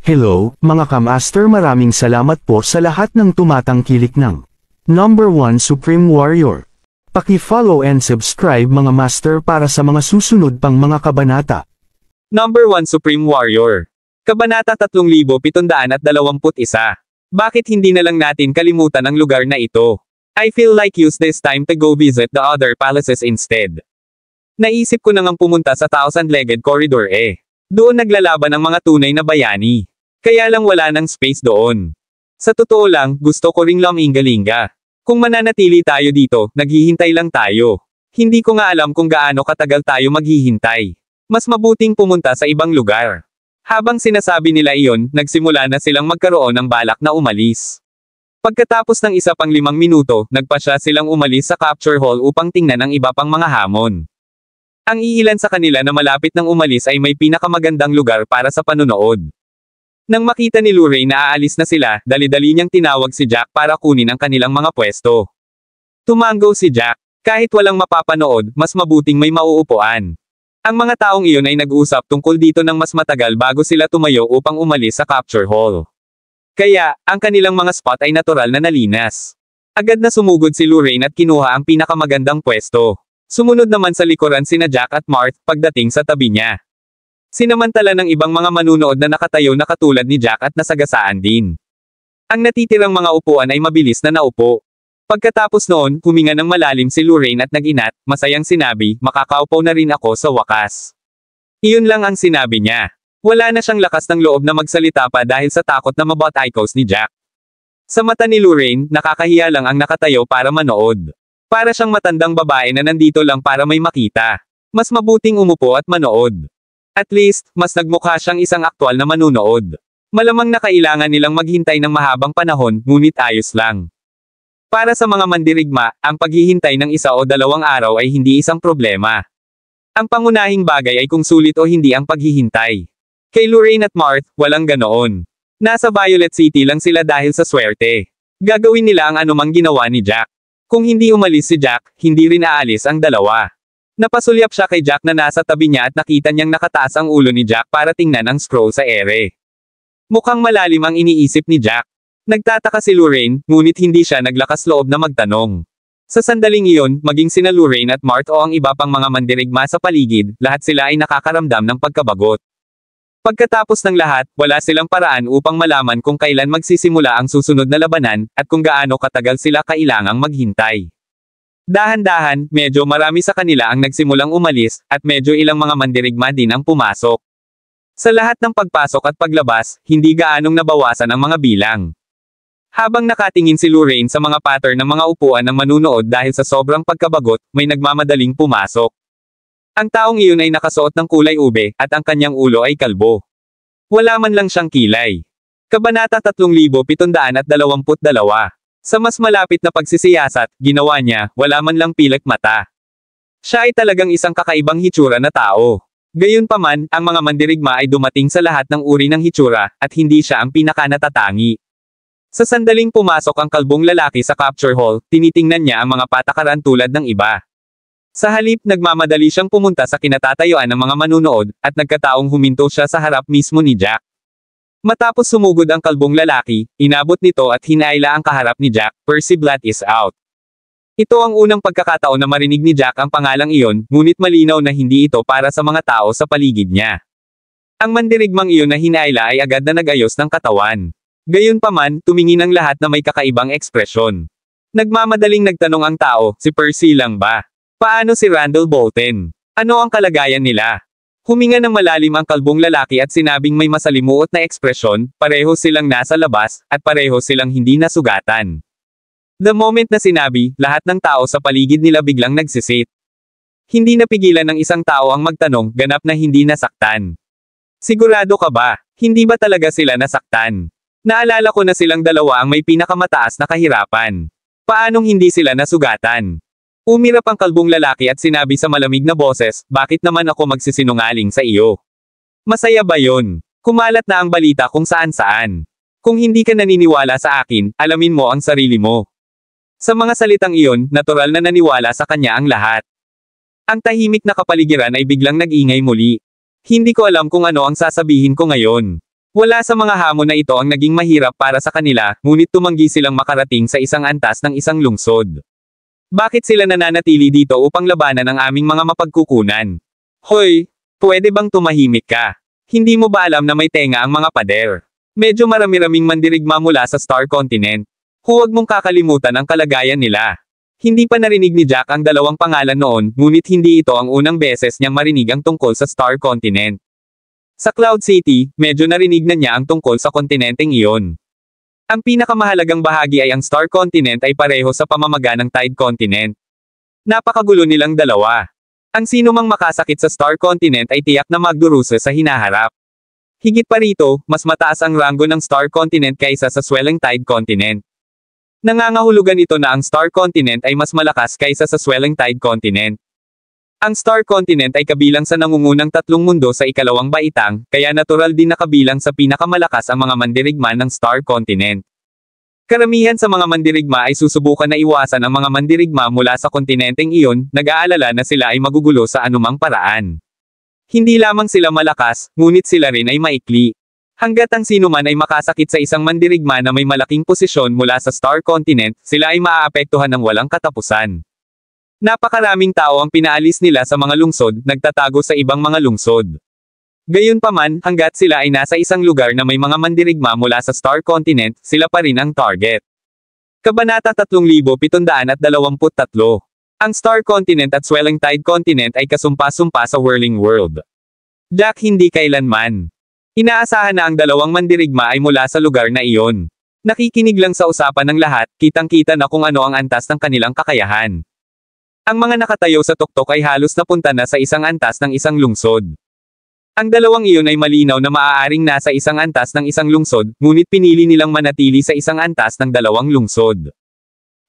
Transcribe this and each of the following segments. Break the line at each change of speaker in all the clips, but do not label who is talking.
Hello, mga kamaster, maraming salamat po sa lahat ng tumatangkilik ng Number 1 Supreme Warrior. Paki-follow and subscribe mga master para sa mga susunod pang mga kabanata.
Number 1 Supreme Warrior. Kabanata 3721. Bakit hindi na lang natin kalimutan ang lugar na ito? I feel like use this time to go visit the other palaces instead. Naisip ko nang pumunta sa Thousand-Legged Corridor Doon naglalaban ang mga tunay na bayani. Kaya lang wala ng space doon. Sa totoo lang, gusto ko ring lumingalinga. Kung mananatili tayo dito, naghihintay lang tayo. Hindi ko nga alam kung gaano katagal tayo maghihintay. Mas mabuting pumunta sa ibang lugar. Habang sinasabi nila iyon, nagsimula na silang magkaroon ng balak na umalis. Pagkatapos ng isa pang 5 minuto, nagpasya silang umalis sa capture hall upang tingnan ang iba pang mga hamon. Ang iilan sa kanila na malapit nang umalis ay may pinakamagandang lugar para sa panunood. Nang makita ni Lorraine na aalis na sila, dali-dali niyang tinawag si Jack para kunin ang kanilang mga pwesto. Tumango si Jack. Kahit walang mapapanood, mas mabuting may mauupuan. Ang mga taong iyon ay nag-uusap tungkol dito ng mas matagal bago sila tumayo upang umalis sa capture hall. Kaya, ang kanilang mga spot ay natural na nalinas. Agad na sumugod si Lorraine at kinuha ang pinakamagandang pwesto. Sumunod naman sa likuran sina Jack at Marth pagdating sa tabi niya. Sinamantala ng ibang mga manunood na nakatayo na katulad ni Jack at nasagasaan din. Ang natitirang mga upuan ay mabilis na naupo. Pagkatapos noon, huminga ng malalim si Lorraine at nag-inat, masayang sinabi, makakaupo na rin ako sa wakas. Iyon lang ang sinabi niya. Wala na siyang lakas ng loob na magsalita pa dahil sa takot na mabout-icos ni Jack. Sa mata ni Lorraine, nakakahiya lang ang nakatayo para manood. Para siyang matandang babae na nandito lang para may makita. Mas mabuting umupo at manood. At least, mas nagmukha siyang isang aktwal na manunood. Malamang na kailangan nilang maghintay ng mahabang panahon, ngunit ayos lang. Para sa mga mandirigma, ang paghihintay ng 1 o 2 araw ay hindi isang problema. Ang pangunahing bagay ay kung sulit o hindi ang paghihintay. Kay Lorraine at Marth, walang ganoon. Nasa Violet City lang sila dahil sa swerte. Gagawin nila ang anumang ginawa ni Jack. Kung hindi umalis si Jack, hindi rin aalis ang dalawa. Napasulyap siya kay Jack na nasa tabi niya at nakita niyang nakataas ang ulo ni Jack para tingnan ang scroll sa ere. Mukhang malalim ang iniisip ni Jack. Nagtataka si Lorraine, ngunit hindi siya naglakas loob na magtanong. Sa sandaling iyon, maging sina Lorraine at Marth o ang iba pang mga mandirigma sa paligid, lahat sila ay nakakaramdam ng pagkabagot. Pagkatapos ng lahat, wala silang paraan upang malaman kung kailan magsisimula ang susunod na labanan, at kung gaano katagal sila kailangang maghintay. Dahan-dahan, medyo marami sa kanila ang nagsimulang umalis, at medyo ilang mga mandirigma din ang pumasok. Sa lahat ng pagpasok at paglabas, hindi gaanong nabawasan ang mga bilang. Habang nakatingin si Lorraine sa mga pattern ng mga upuan ng manunood dahil sa sobrang pagkabagot, may nagmamadaling pumasok. Ang taong iyon ay nakasuot ng kulay ube, at ang kanyang ulo ay kalbo. Wala man lang siyang kilay. Kabanata 3722. Sa mas malapit na pagsisiyasat, ginawa niya, wala man lang pilak mata. Siya ay talagang isang kakaibang hitsura na tao. Gayunpaman, ang mga mandirigma ay dumating sa lahat ng uri ng hitsura, at hindi siya ang pinakanatatangi. Sa sandaling pumasok ang kalbong lalaki sa capture hall, tinitingnan niya ang mga patakaran tulad ng iba. Sa halip, nagmamadali siyang pumunta sa kinatatayuan ng mga manunood, at nagkataong huminto siya sa harap mismo ni Jack. Matapos sumugod ang kalbong lalaki, inabot nito at hinaila ang kaharap ni Jack, Percy Blatt is out. Ito ang unang pagkakataon na marinig ni Jack ang pangalang iyon, ngunit malinaw na hindi ito para sa mga tao sa paligid niya. Ang mandirigmang iyon na hinaila ay agad na nagayos ng katawan. Gayunpaman, tumingin ang lahat na may kakaibang ekspresyon. Nagmamadaling nagtanong ang tao, si Percy lang ba? Paano si Randall Bolton? Ano ang kalagayan nila? Huminga ng malalim ang kalbong lalaki at sinabing may masalimuot na ekspresyon, pareho silang nasa labas, at pareho silang hindi nasugatan. The moment na sinabi, lahat ng tao sa paligid nila biglang nagsisit. Hindi napigilan ng isang tao ang magtanong, ganap na hindi nasaktan. Sigurado ka ba? Hindi ba talaga sila nasaktan? Naalala ko na silang dalawa ang may pinakamataas na kahirapan. Paanong hindi sila nasugatan? Umirap ang kalbong lalaki at sinabi sa malamig na boses, bakit naman ako magsisinungaling sa iyo? Masaya ba yon? Kumalat na ang balita kung saan-saan. Kung hindi ka naniniwala sa akin, alamin mo ang sarili mo. Sa mga salitang iyon, natural na naniwala sa kanya ang lahat. Ang tahimik na kapaligiran ay biglang nag-ingay muli. Hindi ko alam kung ano ang sasabihin ko ngayon. Wala sa mga hamon na ito ang naging mahirap para sa kanila, ngunit tumanggi silang makarating sa isang antas ng isang lungsod. Bakit sila nananatili dito upang labanan ang aming mga mapagkukunan? Hoy! Pwede bang tumahimik ka? Hindi mo ba alam na may tenga ang mga pader? Medyo marami-raming mandirigma mula sa Star Continent. Huwag mong kakalimutan ang kalagayan nila. Hindi pa narinig ni Jack ang dalawang pangalan noon, ngunit hindi ito ang unang beses niyang marinig ang tungkol sa Star Continent. Sa Cloud City, medyo narinig na niya ang tungkol sa kontinenteng iyon. Ang pinakamahalagang bahagi ay ang Star Continent ay pareho sa pamamaga ng Tide Continent. Napakagulo nilang dalawa. Ang sino mang makasakit sa Star Continent ay tiyak na magdurusa sa hinaharap. Higit pa rito, mas mataas ang ranggo ng Star Continent kaysa sa Swelling Tide Continent. Nangangahulugan ito na ang Star Continent ay mas malakas kaysa sa Swelling Tide Continent. Ang Star Continent ay kabilang sa nangungunang tatlong mundo sa ikalawang baitang, kaya natural din na kabilang sa pinakamalakas ang mga mandirigma ng Star Continent. Karamihan sa mga mandirigma ay susubukan na iwasan ang mga mandirigma mula sa kontinenteng iyon, nag-aalala na sila ay magugulo sa anumang paraan. Hindi lamang sila malakas, ngunit sila rin ay maikli. Hanggat ang sinuman ay makasakit sa isang mandirigma na may malaking posisyon mula sa Star Continent, sila ay maaapektuhan ng walang katapusan. Napakaraming tao ang pinaalis nila sa mga lungsod, nagtatago sa ibang mga lungsod. Gayunpaman, hanggat sila ay nasa isang lugar na may mga mandirigma mula sa Star Continent, sila pa rin ang target. Kabanata 3723. Ang Star Continent at Swelling Tide Continent ay kasumpa-sumpa sa Whirling World. Jack hindi kailanman. Inaasahan na ang dalawang mandirigma ay mula sa lugar na iyon. Nakikinig lang sa usapan ng lahat, kitang-kita na kung ano ang antas ng kanilang kakayahan. Ang mga nakatayo sa tuktok ay halos napunta na sa isang antas ng isang lungsod. Ang dalawang iyon ay malinaw na maaaring nasa isang antas ng isang lungsod, ngunit pinili nilang manatili sa isang antas ng dalawang lungsod.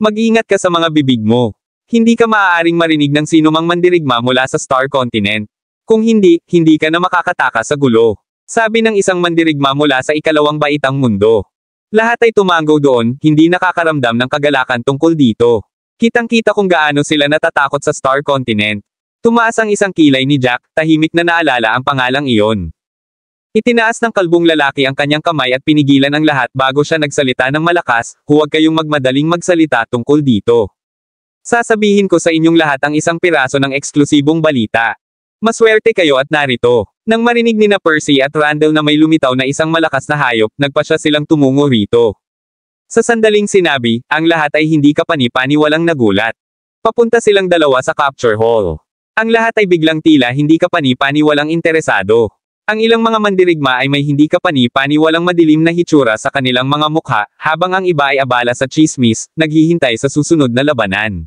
Mag-ingat ka sa mga bibig mo. Hindi ka maaaring marinig ng sinumang mandirigma mula sa Star Continent. Kung hindi, hindi ka na makakatakas sa gulo. Sabi ng isang mandirigma mula sa ikalawang baitang mundo. Lahat ay tumango doon, hindi nakakaramdam ng kagalakan tungkol dito. Kitang-kita kung gaano sila natatakot sa Star Continent. Tumaas ang isang kilay ni Jack, tahimik na naalala ang pangalang iyon. Itinaas ng kalbong lalaki ang kanyang kamay at pinigilan ang lahat bago siya nagsalita ng malakas, huwag kayong magmadaling magsalita tungkol dito. Sasabihin ko sa inyong lahat ang isang piraso ng eksklusibong balita. Maswerte kayo at narito. Nang marinig ni na Percy at Randall na may lumitaw na isang malakas na hayop, nagpasya silang tumungo rito. Sa sandaling sinabi, ang lahat ay hindi kapani-paniwalang nagulat. Papunta silang dalawa sa capture hall. Ang lahat ay biglang tila hindi kapani-paniwalang interesado. Ang ilang mga mandirigma ay may hindi kapani-paniwalang madilim na hitsura sa kanilang mga mukha, habang ang iba ay abala sa tsismis, naghihintay sa susunod na labanan.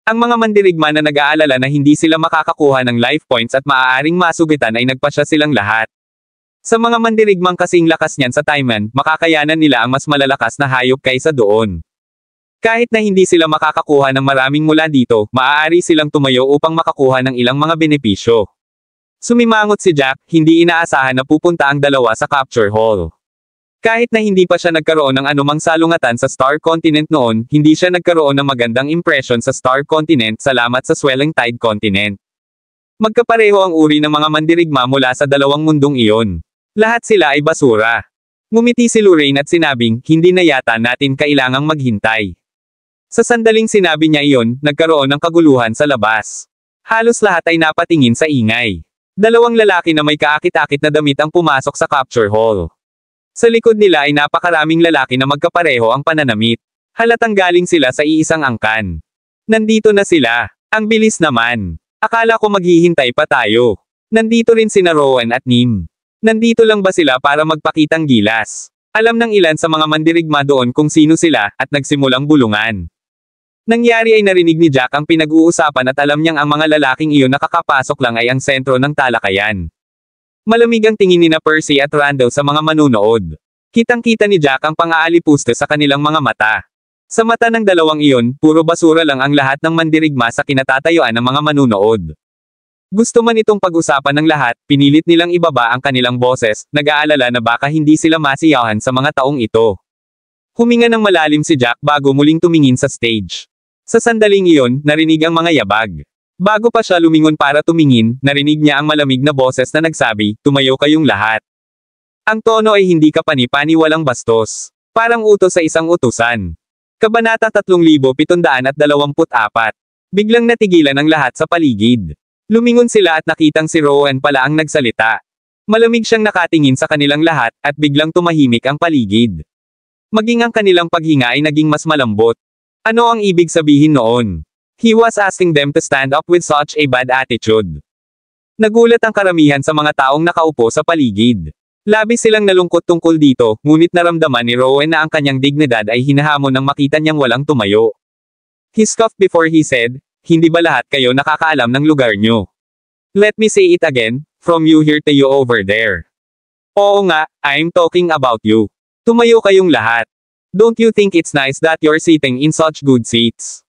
Ang mga mandirigma na nag-aalala na hindi sila makakakuha ng life points at maaaring masugitan ay nagpasya silang lahat. Sa mga mandirigmang kasing lakas niyan sa Taiman, makakayanan nila ang mas malalakas na hayop kaysa doon. Kahit na hindi sila makakakuha ng maraming mula dito, maaari silang tumayo upang makakuha ng ilang mga benepisyo. Sumimangot si Jack, hindi inaasahan na pupunta ang dalawa sa capture hall. Kahit na hindi pa siya nagkaroon ng anumang salungatan sa Star Continent noon, hindi siya nagkaroon ng magandang impression sa Star Continent salamat sa Swelling Tide Continent. Magkapareho ang uri ng mga mandirigma mula sa dalawang mundong iyon. Lahat sila ay basura. Ngumiti si Lorraine at sinabing, hindi na yata natin kailangang maghintay. Sa sandaling sinabi niya iyon, nagkaroon ng kaguluhan sa labas. Halos lahat ay napatingin sa ingay. Dalawang lalaki na may kaakit-akit na damit ang pumasok sa capture hall. Sa likod nila ay napakaraming lalaki na magkapareho ang pananamit. Halatang galing sila sa iisang angkan. Nandito na sila. Ang bilis naman. Akala ko maghihintay pa tayo. Nandito rin sina Rowan at Nim. Nandito lang ba sila para magpakitang gilas? Alam ng ilan sa mga mandirigma doon kung sino sila, at nagsimulang bulungan. Nangyari ay narinig ni Jack ang pinag-uusapan at alam niyang ang mga lalaking iyon nakakapasok lang ay ang sentro ng talakayan. Malamig ang tingin ni na Percy at Randall sa mga manunood. Kitang-kita ni Jack ang pang-aalipuste sa kanilang mga mata. Sa mata ng dalawang iyon, puro basura lang ang lahat ng mandirigma sa kinatatayuan ng mga manunood. Gusto man itong pag-usapan ng lahat, pinilit nilang ibaba ang kanilang boses, nag-aalala na baka hindi sila masiyahan sa mga taong ito. Huminga ng malalim si Jack bago muling tumingin sa stage. Sa sandaling iyon, narinig ang mga yabag. Bago pa siya lumingon para tumingin, narinig niya ang malamig na boses na nagsabi, tumayo kayong lahat. Ang tono ay hindi kapani-paniwalang bastos. Parang utos sa isang utusan. Kabanata 3724. Biglang natigilan ang lahat sa paligid. Lumingon sila at nakitang si Rowan pala ang nagsalita. Malamig siyang nakatingin sa kanilang lahat, at biglang tumahimik ang paligid. Maging ang kanilang paghinga ay naging mas malambot. Ano ang ibig sabihin noon? He was asking them to stand up with such a bad attitude. Nagulat ang karamihan sa mga taong nakaupo sa paligid. Labis silang nalungkot tungkol dito, ngunit naramdaman ni Rowan na ang kanyang dignidad ay hinahamon nang makita niyang walang tumayo. He scoffed before he said, "Hindi ba lahat kayo nakakaalam ng lugar nyo? Let me say it again, from you here to you over there. Oo nga, I'm talking about you. Tumayo kayong lahat. Don't you think it's nice that you're sitting in such good seats?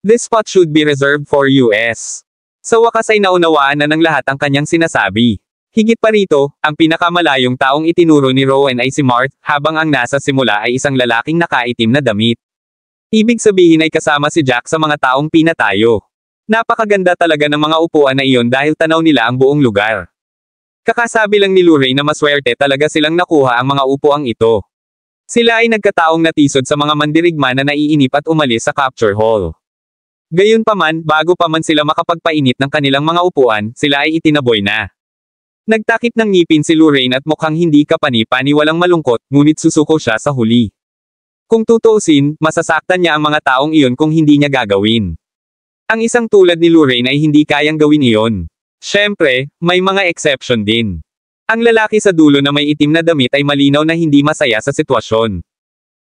This spot should be reserved for US." Sa wakas ay naunawaan na ng lahat ang kanyang sinasabi. Higit pa rito, ang pinakamalayong taong itinuro ni Rowan ay si Marth, habang ang nasa simula ay isang lalaking nakaitim na damit. Ibig sabihin ay kasama si Jack sa mga taong pinatayo. Napakaganda talaga ng mga upuan na iyon dahil tanaw nila ang buong lugar. Kakasabi lang ni Luray na maswerte talaga silang nakuha ang mga upuang ito. Sila ay nagkataong natisod sa mga mandirigma na naiinip at umalis sa capture hall. Gayunpaman, bago pa man sila makapagpainit ng kanilang mga upuan, sila ay itinaboy na. Nagtakip ng ngipin si Lorraine at mukhang hindi kapani-paniwalang malungkot, ngunit susuko siya sa huli. Kung tutuusin, masasaktan niya ang mga taong iyon kung hindi niya gagawin. Ang isang tulad ni Lorraine ay hindi kayang gawin iyon. Siyempre, may mga exception din. Ang lalaki sa dulo na may itim na damit ay malinaw na hindi masaya sa sitwasyon.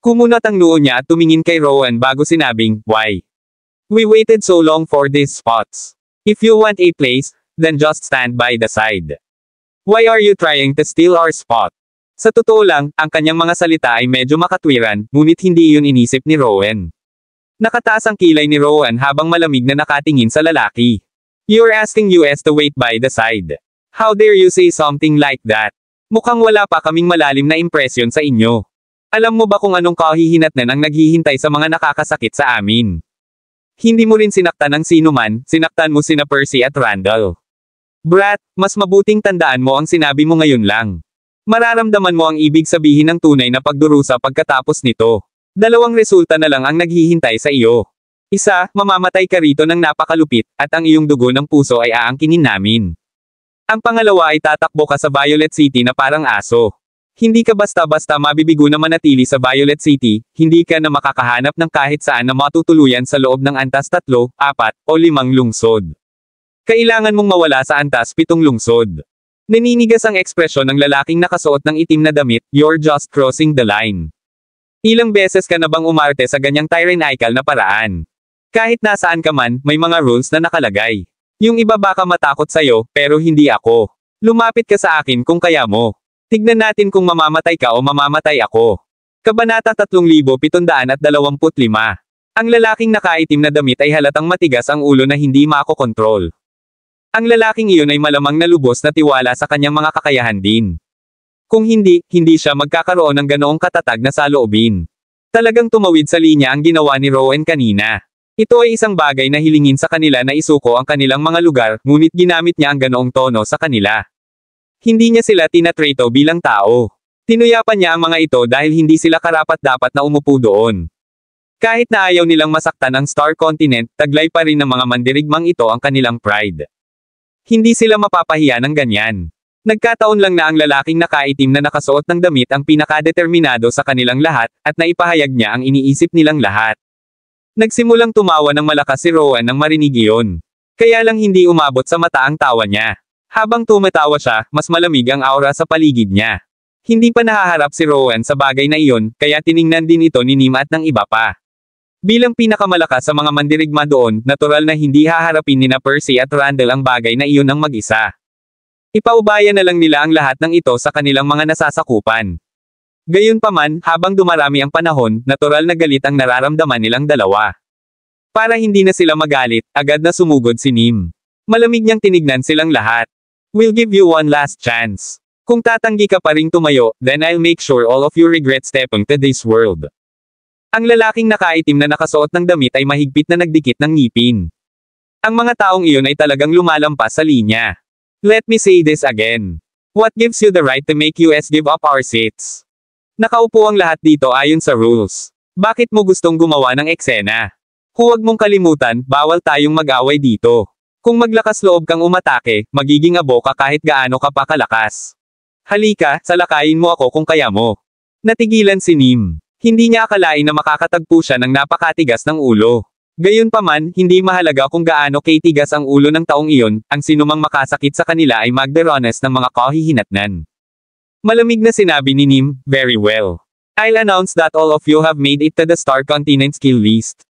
Kumunat ang noo niya at tumingin kay Rowan bago sinabing, "Why? We waited so long for these spots. If you want a place, then just stand by the side. Why are you trying to steal our spot?" Sa totoo lang, ang kanyang mga salita ay medyo makatwiran, ngunit hindi iyon inisip ni Rowan. Nakataas ang kilay ni Rowan habang malamig na nakatingin sa lalaki. "You're asking us to wait by the side. How dare you say something like that? Mukhang wala pa kaming malalim na impresyon sa inyo. Alam mo ba kung anong kahihinatnan ang naghihintay sa mga nakakasakit sa amin? Hindi mo rin sinaktan ng sino man, sinaktan mo sina Percy at Randall. Brat, mas mabuting tandaan mo ang sinabi mo ngayon lang. Mararamdaman mo ang ibig sabihin ng tunay na pagdurusa pagkatapos nito. Dalawang resulta na lang ang naghihintay sa iyo. Isa, mamamatay ka rito ng napakalupit, at ang iyong dugo ng puso ay aangkinin namin. Ang pangalawa ay tatakbo ka sa Violet City na parang aso. Hindi ka basta-basta mabibigo na manatili sa Violet City, hindi ka na makakahanap ng kahit saan na matutuluyan sa loob ng antas 3, 4, o 5 lungsod. Kailangan mong mawala sa antas 7 lungsod. Naninigas ang ekspresyon ng lalaking nakasuot ng itim na damit, "You're just crossing the line." Ilang beses ka na bang umarte sa ganyang tyrannical na paraan? Kahit nasaan ka man, may mga rules na nakalagay. Yung iba baka matakot sa'yo, pero hindi ako. Lumapit ka sa akin kung kaya mo. Tignan natin kung mamamatay ka o mamamatay ako. Kabanata 3725. Ang lalaking nakaitim na damit ay halatang matigas ang ulo na hindi makokontrol. Ang lalaking iyon ay malamang na lubos na tiwala sa kanyang mga kakayahan din. Kung hindi, hindi siya magkakaroon ng ganoong katatag na saloobin. Talagang tumawid sa linya ang ginawa ni Rowan kanina. Ito ay isang bagay na hilingin sa kanila na isuko ang kanilang mga lugar, ngunit ginamit niya ang ganoong tono sa kanila. Hindi niya sila tinatrato bilang tao. Tinuyapan niya ang mga ito dahil hindi sila karapat-dapat na umupo doon. Kahit na ayaw nilang masaktan ang Star Continent, taglay pa rin ng mga mandirigmang ito ang kanilang pride. Hindi sila mapapahiya ng ganyan. Nagkataon lang na ang lalaking nakaitim na nakasuot ng damit ang pinakadeterminado sa kanilang lahat, at naipahayag niya ang iniisip nilang lahat. Nagsimulang tumawa ng malakas si Rowan nang marinig iyon. Kaya lang hindi umabot sa mata ang tawa niya. Habang tumatawa siya, mas malamig ang aura sa paligid niya. Hindi pa nahaharap si Rowan sa bagay na iyon, kaya tiningnan din ito ni Nim at ng iba pa. Bilang pinakamalakas sa mga mandirigma doon, natural na hindi haharapin ni na Percy at Randall ang bagay na iyon ng mag-isa. Ipaubaya na lang nila ang lahat ng ito sa kanilang mga nasasakupan. Gayunpaman, habang dumarami ang panahon, natural na galit ang nararamdaman nilang dalawa. Para hindi na sila magalit, agad na sumugod si Nim. Malamig niyang tinignan silang lahat. "We'll give you one last chance. Kung tatanggi ka pa ring tumayo, then I'll make sure all of you regret stepping to this world." Ang lalaking nakaitim na nakasuot ng damit ay mahigpit na nagdikit ng ngipin. Ang mga taong iyon ay talagang lumalampas sa linya. "Let me say this again. What gives you the right to make us give up our seats? Nakaupo ang lahat dito ayon sa rules. Bakit mo gustong gumawa ng eksena? Huwag mong kalimutan, bawal tayong mag-away dito. Kung maglakas loob kang umatake, magiging abo ka kahit gaano ka pa kalakas. Halika, salakayin mo ako kung kaya mo. Natigilan si Nim. Hindi niya akalain na makakatagpo siya ng napakatigas ng ulo. Gayunpaman, hindi mahalaga kung gaano katigas ang ulo ng taong iyon, ang sinumang makasakit sa kanila ay magderanes ng mga kahihinatnan. Malamig na sinabi ni Nim, very well. I'll announce that all of you have made it to the Star Continent skill list.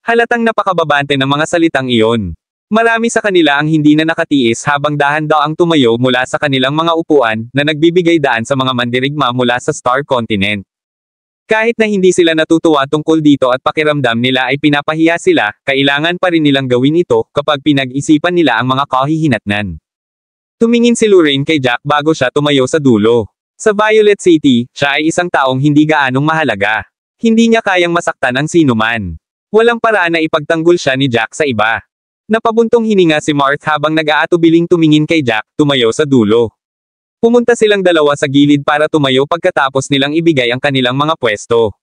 Halatang napakababante ng mga salitang iyon. Marami sa kanila ang hindi na nakatiis habang dahan-daang tumayo mula sa kanilang mga upuan na nagbibigay daan sa mga mandirigma mula sa Star Continent. Kahit na hindi sila natutuwa tungkol dito at pakiramdam nila ay pinapahiya sila, kailangan pa rin nilang gawin ito kapag pinag-isipan nila ang mga kahihinatnan. Tumingin si Lorraine kay Jack bago siya tumayo sa dulo. Sa Violet City, siya ay isang taong hindi gaanong mahalaga. Hindi niya kayang masaktan ang sinuman. Walang paraan na ipagtanggol siya ni Jack sa iba. Napabuntong hininga si Marth habang nag-aatubiling tumingin kay Jack, tumayo sa dulo. Pumunta silang dalawa sa gilid para tumayo pagkatapos nilang ibigay ang kanilang mga pwesto.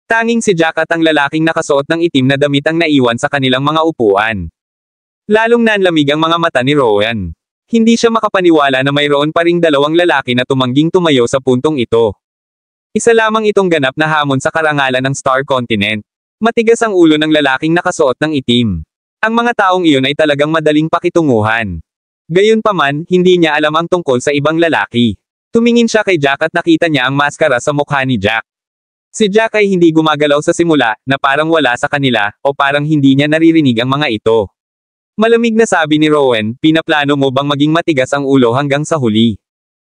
Tanging si Jack at ang lalaking nakasuot ng itim na damit ang naiwan sa kanilang mga upuan. Lalong nanlamig ang mga mata ni Rowan. Hindi siya makapaniwala na mayroon pa ring dalawang lalaki na tumangging tumayo sa puntong ito. Isa lamang itong ganap na hamon sa karangalan ng Star Continent. Matigas ang ulo ng lalaking nakasuot ng itim. Ang mga taong iyon ay talagang madaling pakitunguhan. Gayunpaman, hindi niya alam ang tungkol sa ibang lalaki. Tumingin siya kay Jack at nakita niya ang maskara sa mukha ni Jack. Si Jack ay hindi gumagalaw sa simula, na parang wala sa kanila, o parang hindi niya naririnig ang mga ito. Malamig na sabi ni Rowan, pinaplano mo bang maging matigas ang ulo hanggang sa huli?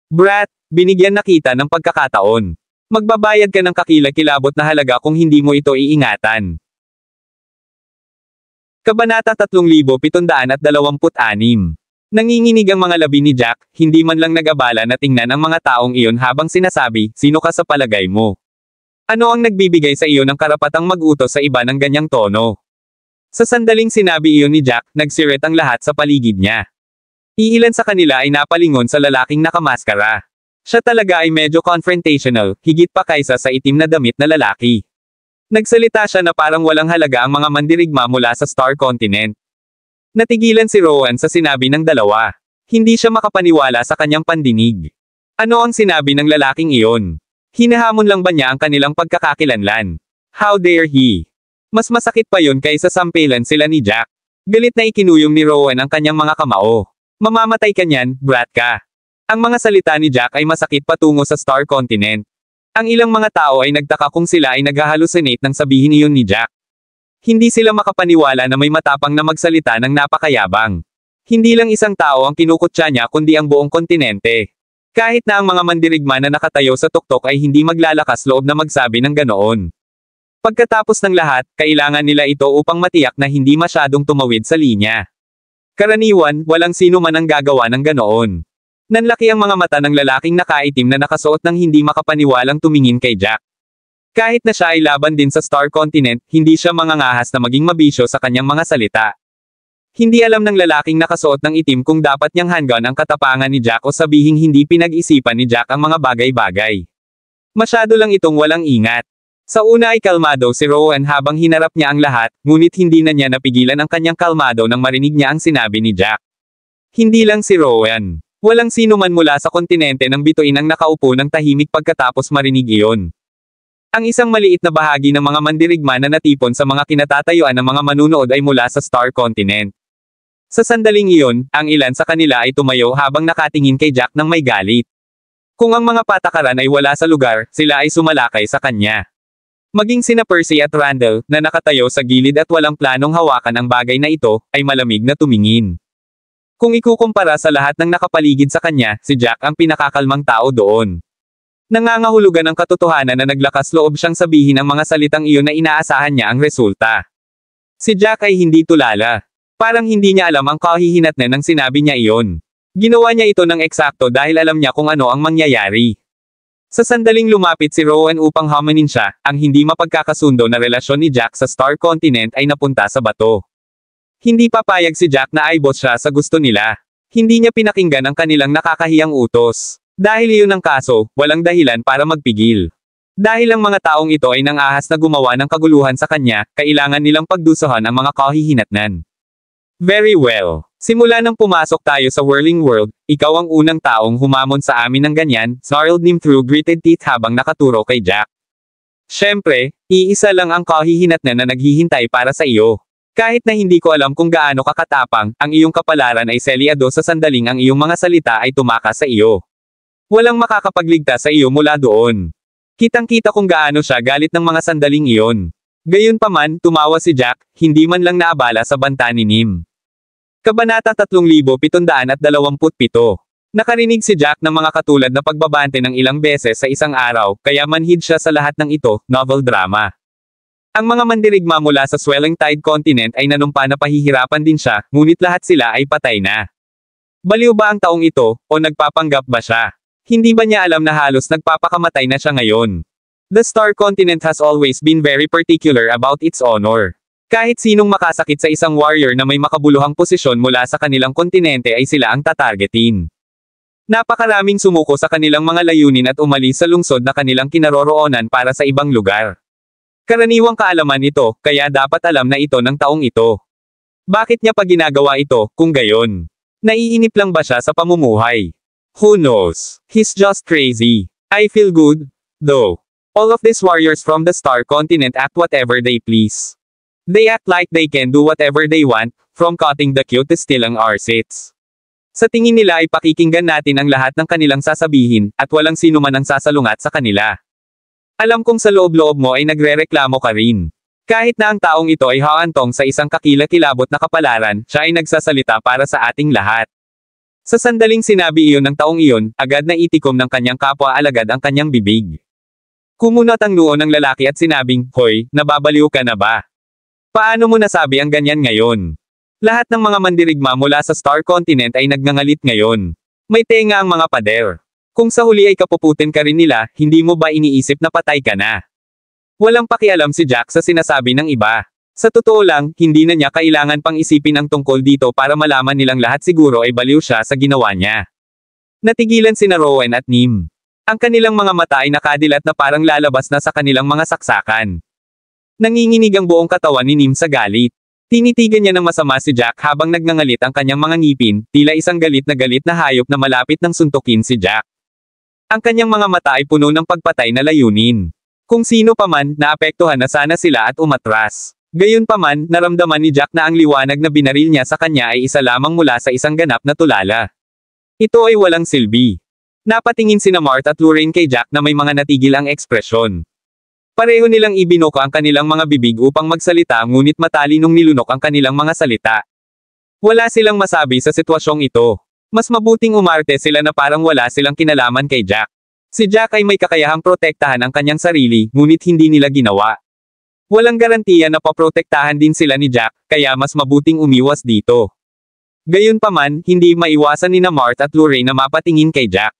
Brat, binigyan na kita ng pagkakataon. Magbabayad ka ng kakilakilabot na halaga kung hindi mo ito iingatan. Kabanata 3726. Nanginginig ang mga labi ni Jack, hindi man lang nag-abala na tingnan ang mga taong iyon habang sinasabi, sino ka sa palagay mo? Ano ang nagbibigay sa iyo ng karapatang mag-utos sa iba ng ganyang tono? Sa sandaling sinabi iyon ni Jack, nagsiret ang lahat sa paligid niya. Iilan sa kanila ay napalingon sa lalaking nakamaskara. Siya talaga ay medyo confrontational, higit pa kaysa sa itim na damit na lalaki. Nagsalita siya na parang walang halaga ang mga mandirigma mula sa Star Continent. Natigilan si Rowan sa sinabi ng dalawa. Hindi siya makapaniwala sa kanyang pandinig. Ano ang sinabi ng lalaking iyon? Hinahamon lang ba niya ang kanilang pagkakakilanlan? How dare he? Mas masakit pa yun kaysa sampelan sila ni Jack. Galit na ikinuyong ni Rowan ang kanyang mga kamao. Mamamatay ka niyan, brat ka. Ang mga salita ni Jack ay masakit patungo sa Star Continent. Ang ilang mga tao ay nagtaka kung sila ay naghahalusinate nang sabihin iyon ni Jack. Hindi sila makapaniwala na may matapang na magsalita ng napakayabang. Hindi lang isang tao ang kinukutya niya kundi ang buong kontinente. Kahit na ang mga mandirigma na nakatayo sa tuktok ay hindi maglalakas loob na magsabi ng ganoon. Pagkatapos ng lahat, kailangan nila ito upang matiyak na hindi masyadong tumawid sa linya. Karaniwan, walang sino man ang gagawa ng ganoon. Nanlaki ang mga mata ng lalaking nakaitim na nakasuot ng hindi makapaniwalang tumingin kay Jack. Kahit na siya ay laban din sa Star Continent, hindi siya mangangahas na maging mabisyo sa kanyang mga salita. Hindi alam ng lalaking nakasuot ng itim kung dapat niyang hanggan ang katapangan ni Jack o sabihing hindi pinag-isipan ni Jack ang mga bagay-bagay. Masyado lang itong walang ingat. Sa una ay kalmado si Rowan habang hinarap niya ang lahat, ngunit hindi na niya napigilan ang kanyang kalmado nang marinig niya ang sinabi ni Jack. Hindi lang si Rowan. Walang sino man mula sa kontinente ng bituin ang nakaupo ng tahimik pagkatapos marinig iyon. Ang isang maliit na bahagi ng mga mandirigma na natipon sa mga kinatatayuan ng mga manunood ay mula sa Star Continent. Sa sandaling iyon, ang ilan sa kanila ay tumayo habang nakatingin kay Jack ng may galit. Kung ang mga patakaran ay wala sa lugar, sila ay sumalakay sa kanya. Maging sina Percy at Randall, na nakatayo sa gilid at walang planong hawakan ang bagay na ito, ay malamig na tumingin. Kung ikukumpara sa lahat ng nakapaligid sa kanya, si Jack ang pinakakalmang tao doon. Nangangahulugan ng katotohanan na naglakas loob siyang sabihin ang mga salitang iyon na inaasahan niya ang resulta. Si Jack ay hindi tulala. Parang hindi niya alam ang kahihinatnan ng sinabi niya iyon. Ginawa niya ito ng eksakto dahil alam niya kung ano ang mangyayari. Sa sandaling lumapit si Rowan upang hamanin siya, ang hindi mapagkakasundo na relasyon ni Jack sa Star Continent ay napunta sa bato. Hindi papayag si Jack na aibot siya sa gusto nila. Hindi niya pinakinggan ang kanilang nakakahiyang utos. Dahil iyon ang kaso, walang dahilan para magpigil. Dahil ang mga taong ito ay nangahas na gumawa ng kaguluhan sa kanya, kailangan nilang pagdusahan ang mga kahihinatnan. Very well. Simula nang pumasok tayo sa Whirling World, ikaw ang unang taong humamon sa amin ng ganyan, snarled Nim through gritted teeth habang nakaturo kay Jack. Siyempre, iisa lang ang kahihinatnan na naghihintay para sa iyo. Kahit na hindi ko alam kung gaano kakatapang, ang iyong kapalaran ay selyado sa sandaling ang iyong mga salita ay tumakas sa iyo. Walang makakapagligtas sa iyo mula doon. Kitang-kita kung gaano siya galit ng mga sandaling iyon. Gayunpaman, tumawa si Jack, hindi man lang naabala sa banta ni Nim. Kabanata 3727. Nakarinig si Jack ng mga katulad na pagbabante ng ilang beses sa isang araw, kaya manhid siya sa lahat ng ito, novel drama. Ang mga mandirigma mula sa Swelling Tide Continent ay nanumpa na pahihirapan din siya, ngunit lahat sila ay patay na. Baliw ba ang taong ito, o nagpapanggap ba siya? Hindi ba niya alam na halos nagpapakamatay na siya ngayon? The Star Continent has always been very particular about its honor. Kahit sinong makasakit sa isang warrior na may makabuluhang posisyon mula sa kanilang kontinente ay sila ang tatargetin. Napakaraming sumuko sa kanilang mga layunin at umalis sa lungsod na kanilang kinaroroonan para sa ibang lugar. Karaniwang kaalaman ito, kaya dapat alam na ito ng taong ito. Bakit niya pa ginagawa ito, kung gayon? Naiinip lang ba siya sa pamumuhay? Who knows? He's just crazy. I feel good, though. All of these warriors from the Star Continent act whatever they please. They act like they can do whatever they want, from cutting the queue to stealing our seats. Sa tingin nila ay pakikinggan natin ang lahat ng kanilang sasabihin, at walang sino man ang sasalungat sa kanila. Alam kong sa loob-loob mo ay nagrereklamo ka rin. Kahit na ang taong ito ay haantong sa isang kakilakilabot na kapalaran, siya ay nagsasalita para sa ating lahat. Sa sandaling sinabi iyon ng taong iyon, agad na itikom ng kanyang kapwa alagad ang kanyang bibig. Kumunot ang noo ng lalaki at sinabing, "Hoy, nababaliw ka na ba? Paano mo nasabi ang ganyan ngayon?" Lahat ng mga mandirigma mula sa Star Continent ay nagngangalit ngayon. May tenga ang mga pader. Kung sa huli ay kapuputin ka rin nila, hindi mo ba iniisip na patay ka na? Walang pakialam si Jack sa sinasabi ng iba. Sa totoo lang, hindi na niya kailangan pang isipin ang tungkol dito para malaman nilang lahat siguro ay baliw siya sa ginawa niya. Natigilan sina Rowan at Nim. Ang kanilang mga mata ay nakadilat na parang lalabas na sa kanilang mga saksakan. Nanginginig ang buong katawan ni Nim sa galit. Tinitigan niya ng masama si Jack habang nagngangalit ang kanyang mga ngipin, tila isang galit na hayop na malapit ng suntukin si Jack. Ang kanyang mga mata ay puno ng pagpatay na layunin. Kung sino pa man, naapektuhan na sana sila at umatras. Gayunpaman, naramdaman ni Jack na ang liwanag na binaril niya sa kanya ay isa lamang mula sa isang ganap na tulala. Ito ay walang silbi. Napatingin sina Mart at Lorraine kay Jack na may mga natigil ang ekspresyon. Pareho nilang ibinoko ang kanilang mga bibig upang magsalita ngunit matalinong nilunok ang kanilang mga salita. Wala silang masabi sa sitwasyong ito. Mas mabuting umarte sila na parang wala silang kinalaman kay Jack. Si Jack ay may kakayahang protektahan ang kanyang sarili, ngunit hindi nila ginawa. Walang garantiya na paprotektahan din sila ni Jack, kaya mas mabuting umiwas dito. Gayunpaman, hindi maiwasan ni Mart at Lorraine na mapatingin kay Jack.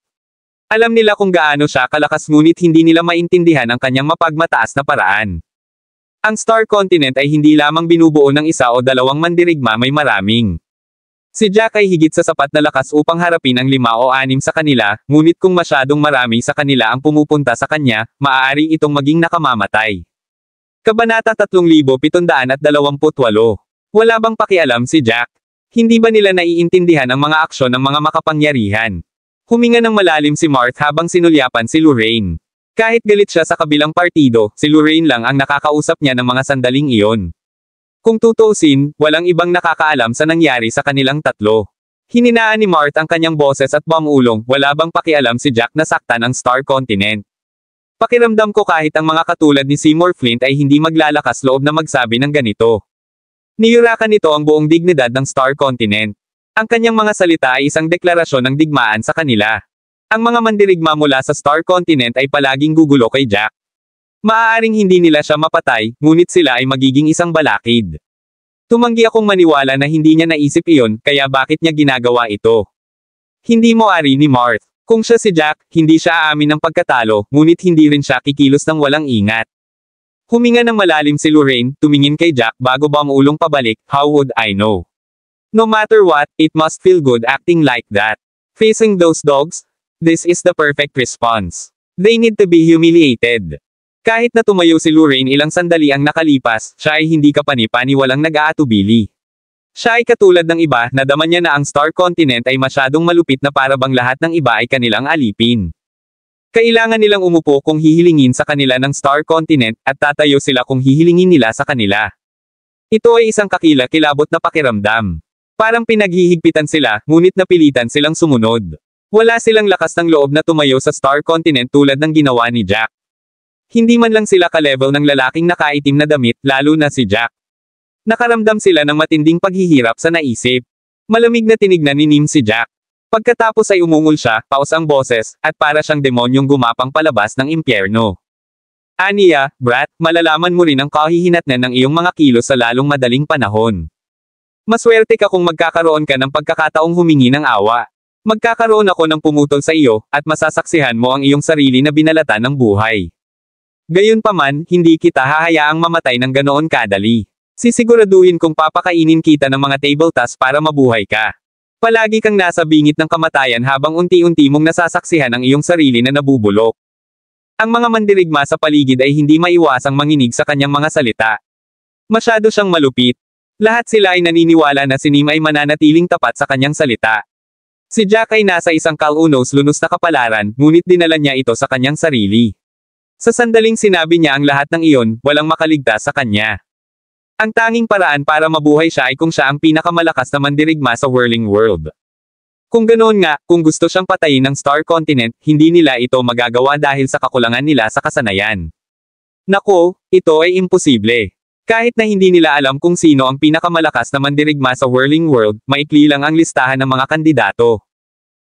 Alam nila kung gaano siya kalakas ngunit hindi nila maintindihan ang kanyang mapagmataas na paraan. Ang Star Continent ay hindi lamang binubuo ng isa o dalawang mandirigma, may maraming. Si Jack ay higit sa sapat na lakas upang harapin ang 5 o 6 sa kanila, ngunit kung masyadong marami sa kanila ang pumupunta sa kanya, maaari itong maging nakamamatay. Kabanata 3728. Wala bang pakialam si Jack? Hindi ba nila naiintindihan ang mga aksyon ng mga makapangyarihan? Huminga ng malalim si Mart habang sinulyapan si Lorraine. Kahit galit siya sa kabilang partido, si Lorraine lang ang nakakausap niya ng mga sandaling iyon. Kung tutuusin, walang ibang nakakaalam sa nangyari sa kanilang tatlo. Hininaan ni Mart ang kanyang boses at pamulong, wala bang pakialam si Jack na saktan ang Star Continent. Pakiramdam ko kahit ang mga katulad ni Seymour Flint ay hindi maglalakas loob na magsabi ng ganito. Niyurakan nito ang buong dignidad ng Star Continent. Ang kanyang mga salita ay isang deklarasyon ng digmaan sa kanila. Ang mga mandirigma mula sa Star Continent ay palaging gugulo kay Jack. Maaaring hindi nila siya mapatay, ngunit sila ay magiging isang balakid. Tumanggi akong maniwala na hindi niya naisip iyon, kaya bakit niya ginagawa ito? Hindi mo ari ni Mart. Kung siya si Jack, hindi siya aamin ng pagkatalo, ngunit hindi rin siya kikilos ng walang ingat. Huminga ng malalim si Lorraine, tumingin kay Jack bago ba maulong pabalik, how would I know? No matter what, it must feel good acting like that. Facing those dogs? This is the perfect response. They need to be humiliated. Kahit na tumayo si Lorraine ilang sandali ang nakalipas, siya ay hindi kapani-pani walang nag-aatubili. Siya ay katulad ng iba na dama niya na ang Star Continent ay masyadong malupit na para bang lahat ng iba ay kanilang alipin. Kailangan nilang umupo kung hihilingin sa kanila ng Star Continent at tatayo sila kung hihilingin nila sa kanila. Ito ay isang kakila-kilabot na pakiramdam. Parang pinaghihigpitan sila, ngunit napilitan silang sumunod. Wala silang lakas ng loob na tumayo sa Star Continent tulad ng ginawa ni Jack. Hindi man lang sila ka-level ng lalaking nakaitim na damit, lalo na si Jack. Nakaramdam sila ng matinding paghihirap sa naisip. Malamig na tinignan ni Nim si Jack. Pagkatapos ay umungol siya, paos ang boses, at para siyang demonyong gumapang palabas ng impyerno. Aniya, brat, malalaman mo rin ang kahihinatnan ng iyong mga kilos sa lalong madaling panahon. Maswerte ka kung magkakaroon ka ng pagkakataong humingi ng awa. Magkakaroon ako ng pumutol sa iyo, at masasaksihan mo ang iyong sarili na binalatan ng buhay. Gayunpaman, hindi kita hahayaang mamatay ng ganoon kadali. Sisiguraduhin kong papakainin kita ng mga table tasks para mabuhay ka. Palagi kang nasa bingit ng kamatayan habang unti-unti mong nasasaksihan ang iyong sarili na nabubulok. Ang mga mandirigma sa paligid ay hindi maiwasang manginig sa kanyang mga salita. Masyado siyang malupit. Lahat sila ay naniniwala na si Nim ay mananatiling tapat sa kanyang salita. Si Jack ay nasa isang kalunos-lunos na kapalaran, ngunit dinala niya ito sa kanyang sarili. Sa sandaling sinabi niya ang lahat ng iyon, walang makaligtas sa kanya. Ang tanging paraan para mabuhay siya ay kung siya ang pinakamalakas na mandirigma sa whirling world. Kung ganoon nga, kung gusto siyang patayin ng Star Continent, hindi nila ito magagawa dahil sa kakulangan nila sa kasanayan. Nako, ito ay imposible. Kahit na hindi nila alam kung sino ang pinakamalakas na mandirigma sa whirling world, maikli lang ang listahan ng mga kandidato.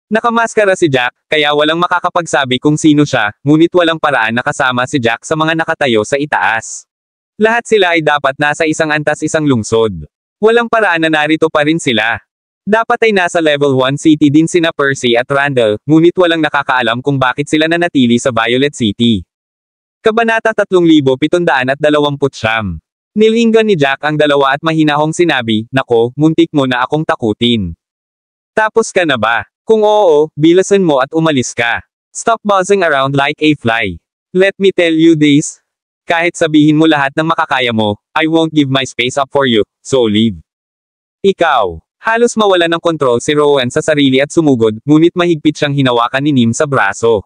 Nakamaskara si Jack, kaya walang makakapagsabi kung sino siya, ngunit walang paraan na kasama si Jack sa mga nakatayo sa itaas. Lahat sila ay dapat nasa isang antas isang lungsod. Walang paraan na narito pa rin sila. Dapat ay nasa level 1 city din sina Percy at Randall, ngunit walang nakakaalam kung bakit sila nanatili sa Violet City. Kabanata 3729. Nilinggan ni Jack ang dalawa at mahinahong sinabi, "Nako, muntik mo na akong takutin. Tapos ka na ba? Kung oo, bilasan mo at umalis ka. Stop buzzing around like a fly. Let me tell you this. Kahit sabihin mo lahat ng makakaya mo, I won't give my space up for you, so leave." Ikaw. Halos mawala ng kontrol si Rowan sa sarili at sumugod, ngunit mahigpit siyang hinawakan ni Nim sa braso.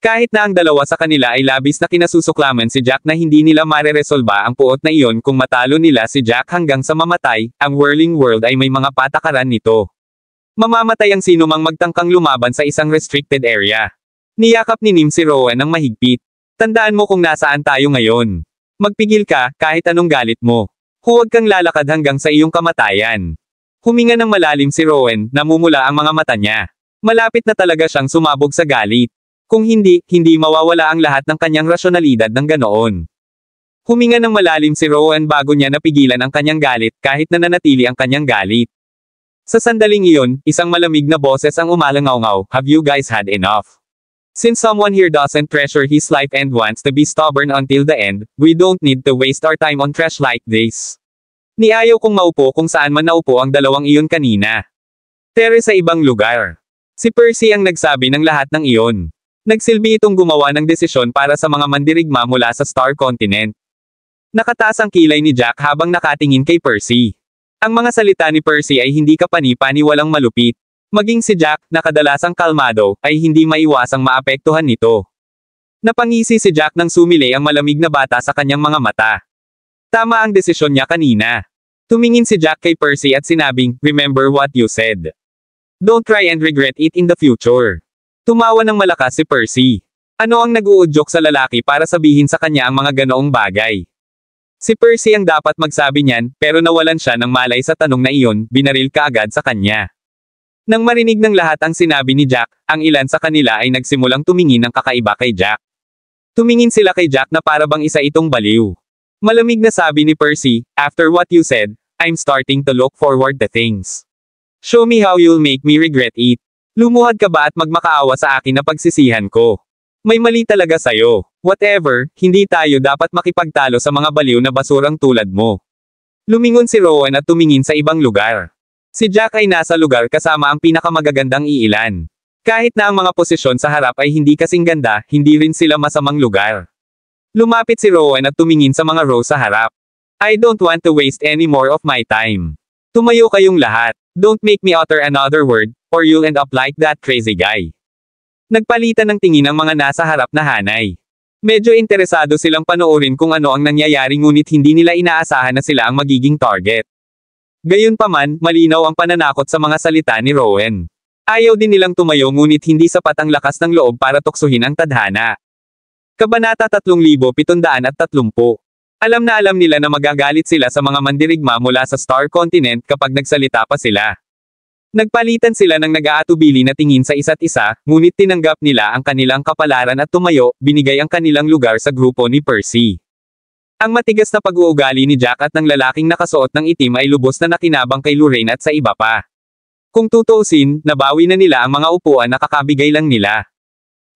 Kahit na ang dalawa sa kanila ay labis na kinasusuklaman si Jack na hindi nila mareresolba ang puot na iyon kung matalo nila si Jack hanggang sa mamatay, ang whirling world ay may mga patakaran nito. Mamamatay ang sino mang magtangkang lumaban sa isang restricted area. Niyakap ni Nim si Rowan ng mahigpit. Tandaan mo kung nasaan tayo ngayon. Magpigil ka, kahit anong galit mo. Huwag kang lalakad hanggang sa iyong kamatayan. Huminga ng malalim si Rowan, namumula ang mga mata niya. Malapit na talaga siyang sumabog sa galit. Kung hindi mawawala ang lahat ng kanyang rasyonalidad ng ganoon. Huminga ng malalim si Rowan bago niya napigilan ang kanyang galit kahit na nanatili ang kanyang galit. Sa sandaling iyon, isang malamig na boses ang umalangaw-ngaw, "Have you guys had enough? Since someone here doesn't treasure his life and wants to be stubborn until the end, we don't need to waste our time on trash like this." Niayaw kong maupo kung saan man naupo ang dalawang iyon kanina. Tere sa ibang lugar. Si Percy ang nagsabi ng lahat ng iyon. Nagsilbi itong gumawa ng desisyon para sa mga mandirigma mula sa Star Continent. Nakataas ang kilay ni Jack habang nakatingin kay Percy. Ang mga salita ni Percy ay hindi kapani-pani walang malupit. Maging si Jack, na kadalasang kalmado, ay hindi maiwasang maapektuhan nito. Napangisi si Jack nang sumilay ang malamig na bata sa kanyang mga mata. Tama ang desisyon niya kanina. Tumingin si Jack kay Percy at sinabing, "Remember what you said. Don't try and regret it in the future." Tumawa ng malakas si Percy. Ano ang nag-uudyok sa lalaki para sabihin sa kanya ang mga ganoong bagay? Si Percy ang dapat magsabi niyan, pero nawalan siya ng malay sa tanong na iyon, binaril kaagad sa kanya. Nang marinig ng lahat ang sinabi ni Jack, ang ilan sa kanila ay nagsimulang tumingin ng kakaiba kay Jack. Tumingin sila kay Jack na para bang isa itong baliw. Malamig na sabi ni Percy, "After what you said, I'm starting to look forward to things. Show me how you'll make me regret it. Lumuhad ka ba at magmakaawa sa akin na pagsisihan ko? May mali talaga sayo. Whatever, hindi tayo dapat makipagtalo sa mga baliw na basurang tulad mo." Lumingon si Rowan at tumingin sa ibang lugar. Si Jack ay nasa lugar kasama ang pinakamagagandang iilan. Kahit na ang mga posisyon sa harap ay hindi kasing ganda, hindi rin sila masamang lugar. Lumapit si Rowan at tumingin sa mga row sa harap. I don't want to waste any more of my time. Tumayo kayong lahat. Don't make me utter another word, or you'll end up like that crazy guy. Nagpalitan ng tingin ang mga nasa harap na hanay. Medyo interesado silang panoorin kung ano ang nangyayari ngunit hindi nila inaasahan na sila ang magiging target. Gayunpaman, malinaw ang pananakot sa mga salita ni Rowan. Ayaw din nilang tumayo ngunit hindi sapat ang lakas ng loob para tuksuhin ang tadhana. Kabanata 3730. Alam na alam nila na magagalit sila sa mga mandirigma mula sa Star Continent kapag nagsalita pa sila. Nagpalitan sila ng nag-aatubili na tingin sa isa't isa, ngunit tinanggap nila ang kanilang kapalaran at tumayo, binigay ang kanilang lugar sa grupo ni Percy. Ang matigas na pag-uugali ni Jack at ng lalaking nakasuot ng itim ay lubos na nakinabang kay Lorraine at sa iba pa. Kung tutuusin, nabawi na nila ang mga upuan na kakabigay lang nila.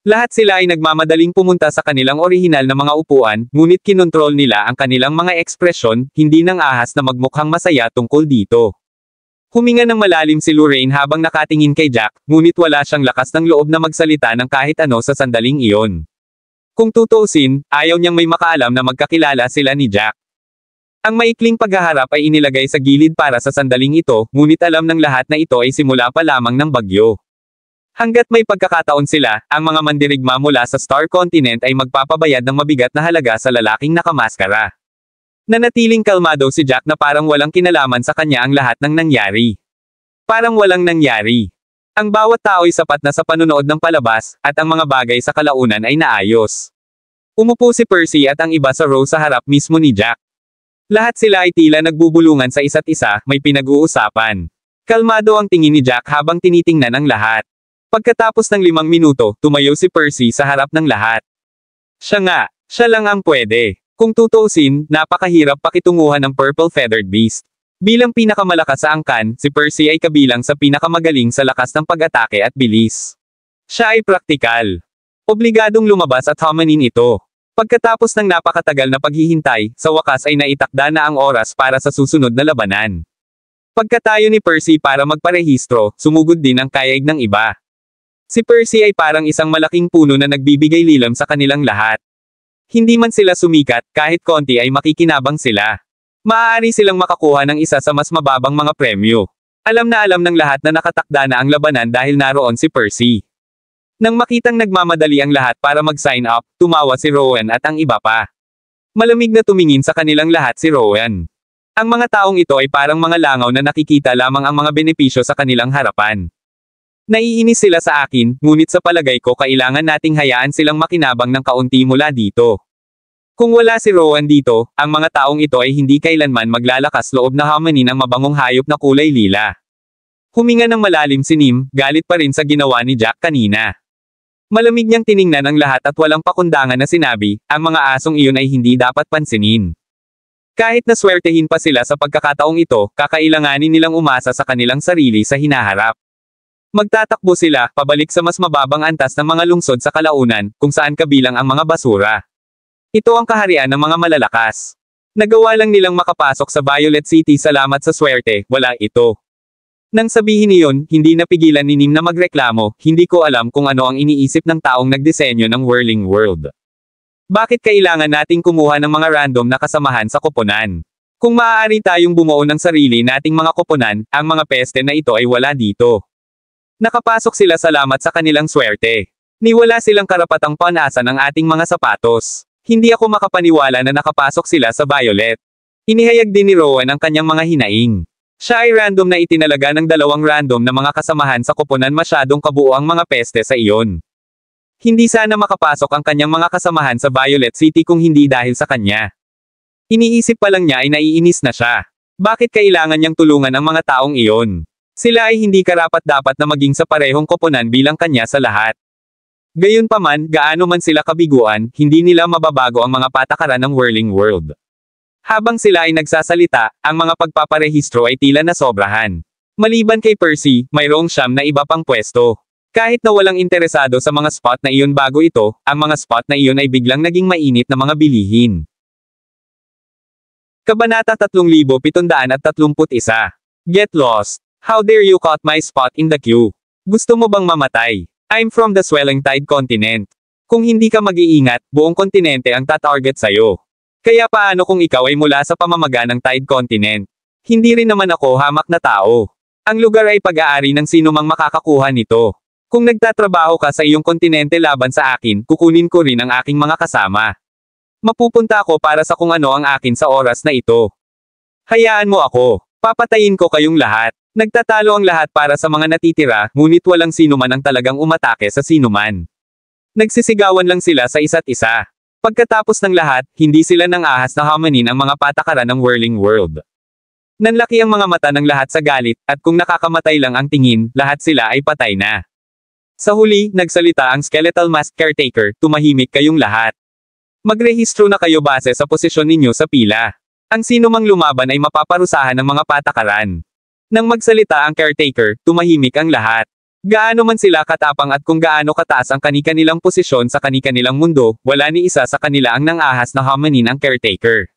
Lahat sila ay nagmamadaling pumunta sa kanilang orihinal na mga upuan, ngunit kinontrol nila ang kanilang mga ekspresyon, hindi nang ahas na magmukhang masaya tungkol dito. Huminga ng malalim si Lorraine habang nakatingin kay Jack, ngunit wala siyang lakas ng loob na magsalita ng kahit ano sa sandaling iyon. Kung tutuusin, ayaw niyang may makaalam na magkakilala sila ni Jack. Ang maikling paghaharap ay inilagay sa gilid para sa sandaling ito, ngunit alam ng lahat na ito ay simula pa lamang ng bagyo. Hanggat may pagkakataon sila, ang mga mandirigma mula sa Star Continent ay magpapabayad ng mabigat na halaga sa lalaking nakamaskara. Nanatiling kalmado si Jack na parang walang kinalaman sa kanya ang lahat ng nangyari. Parang walang nangyari. Ang bawat tao ay sapat na sa panunood ng palabas, at ang mga bagay sa kalaunan ay naayos. Umupo si Percy at ang iba sa row sa harap mismo ni Jack. Lahat sila ay tila nagbubulungan sa isa't isa, may pinag-uusapan. Kalmado ang tingin ni Jack habang tinitingnan ang lahat. Pagkatapos ng 5 minuto, tumayo si Percy sa harap ng lahat. Siya lang ang pwede. Kung tutuusin, napakahirap pakitunguhan ng Purple Feathered Beast. Bilang pinakamalakas sa angkan, si Percy ay kabilang sa pinakamagaling sa lakas ng pag-atake at bilis. Siya ay praktikal. Obligadong lumabas at hamanin ito. Pagkatapos ng napakatagal na paghihintay, sa wakas ay naitakda na ang oras para sa susunod na labanan. Pagkatayo ni Percy para magparehistro, sumugod din ang kayaig ng iba. Si Percy ay parang isang malaking puno na nagbibigay lilam sa kanilang lahat. Hindi man sila sumikat, kahit konti ay makikinabang sila. Maaari silang makakuha ng isa sa mas mababang mga premyo. Alam na alam ng lahat na nakatakda na ang labanan dahil naroon si Percy. Nang makitang nagmamadali ang lahat para mag-sign up, tumawa si Rowan at ang iba pa. Malamig na tumingin sa kanilang lahat si Rowan. Ang mga taong ito ay parang mga langaw na nakikita lamang ang mga benepisyo sa kanilang harapan. Naiinis sila sa akin, ngunit sa palagay ko kailangan nating hayaan silang makinabang ng kaunti mula dito. Kung wala si Rowan dito, ang mga taong ito ay hindi kailanman maglalakas loob na hamanin ang mabangong hayop na kulay lila. Huminga ng malalim si Nim, galit pa rin sa ginawa ni Jack kanina. Malamig niyang tiningnan ang lahat at walang pakundangan na sinabi, ang mga asong iyon ay hindi dapat pansinin. Kahit naswertehin pa sila sa pagkakataong ito, kakailanganin nilang umasa sa kanilang sarili sa hinaharap. Magtatakbo sila, pabalik sa mas mababang antas ng mga lungsod sa kalaunan, kung saan kabilang ang mga basura. Ito ang kaharian ng mga malalakas. Nagawa lang nilang makapasok sa Violet City salamat sa swerte, wala ito. Nang sabihin niyon, hindi napigilan ni Nim na magreklamo, hindi ko alam kung ano ang iniisip ng taong nagdisenyo ng Whirling World. Bakit kailangan nating kumuha ng mga random na kasamahan sa koponan? Kung maaari tayong bumuo ng sarili nating mga koponan, ang mga peste na ito ay wala dito. Nakapasok sila salamat sa kanilang swerte. Niwala silang karapatang panasa ng ating mga sapatos. Hindi ako makapaniwala na nakapasok sila sa Violet. Inihayag din ni Rowan ang kanyang mga hinaing. Siya ay random na itinalaga ng 2 random na mga kasamahan sa koponan, masyadong kabuo ang mga peste sa iyon. Hindi sana makapasok ang kanyang mga kasamahan sa Violet City kung hindi dahil sa kanya. Iniisip pa lang niya ay naiinis na siya. Bakit kailangan niyang tulungan ang mga taong iyon? Sila ay hindi karapat-dapat na maging sa parehong koponan bilang kanya sa lahat. Gayunpaman, gaano man sila kabiguan, hindi nila mababago ang mga patakaran ng Whirling World. Habang sila ay nagsasalita, ang mga pagpaparehistro ay tila nasobrahan. Maliban kay Percy, mayroong 9 na iba pang pwesto. Kahit na walang interesado sa mga spot na iyon bago ito, ang mga spot na iyon ay biglang naging mainit na mga bilihin. Kabanata 3731. Get Lost. How dare you cut my spot in the queue? Gusto mo bang mamatay? I'm from the swelling tide continent. Kung hindi ka mag-iingat, buong kontinente ang tatarget sa'yo. Kaya paano kung ikaw ay mula sa pamamaga ng tide continent? Hindi rin naman ako hamak na tao. Ang lugar ay pag-aari ng sino mang makakakuha nito. Kung nagtatrabaho ka sa iyong kontinente laban sa akin, kukunin ko rin ang aking mga kasama. Mapupunta ako para sa kung ano ang akin sa oras na ito. Hayaan mo ako. Papatayin ko kayong lahat. Nagtatalo ang lahat para sa mga natitira, ngunit walang sino man ang talagang umatake sa sino man. Nagsisigawan lang sila sa isa't isa. Pagkatapos ng lahat, hindi sila nang ahas na hamanin ang mga patakaran ng Whirling World. Nanlaki ang mga mata ng lahat sa galit, at kung nakakamatay lang ang tingin, lahat sila ay patay na. Sa huli, nagsalita ang Skeletal Mask Caretaker, tumahimik kayong lahat. Magrehistro na kayo base sa posisyon ninyo sa pila. Ang sino mang lumaban ay mapaparusahan ng mga patakaran. Nang magsalita ang Caretaker, tumahimik ang lahat. Gaano man sila katapang at kung gaano kataas ang kani-kanilang posisyon sa kani-kanilang mundo, wala ni isa sa kanila ang nang-ahas na hamanin ang Caretaker.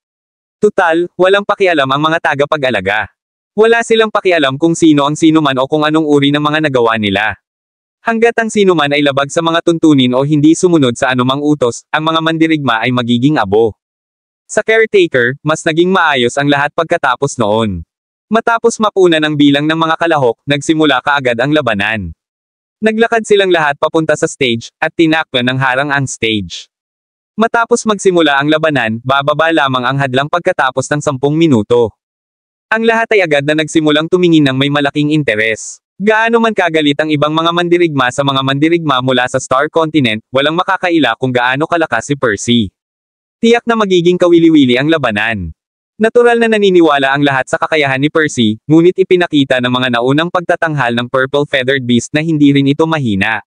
Tutal, walang pakialam ang mga tagapag-alaga. Wala silang pakialam kung sino ang sino man o kung anong uri ng mga nagawa nila. Hanggat ang sino man ay labag sa mga tuntunin o hindi sumunod sa anumang utos, ang mga mandirigma ay magiging abo. Sa Caretaker, mas naging maayos ang lahat pagkatapos noon. Matapos mapunan ang bilang ng mga kalahok, nagsimula kaagad ang labanan. Naglakad silang lahat papunta sa stage, at tinakpan ng harang ang stage. Matapos magsimula ang labanan, bababa lamang ang hadlang pagkatapos ng 10 minuto. Ang lahat ay agad na nagsimulang tumingin ng may malaking interes. Gaano man kagalit ang ibang mga mandirigma sa mga mandirigma mula sa Star Continent, walang makakaila kung gaano kalakas si Percy. Tiyak na magiging kawili-wili ang labanan. Natural na naniniwala ang lahat sa kakayahan ni Percy, ngunit ipinakita ng mga naunang pagtatanghal ng Purple Feathered Beast na hindi rin ito mahina.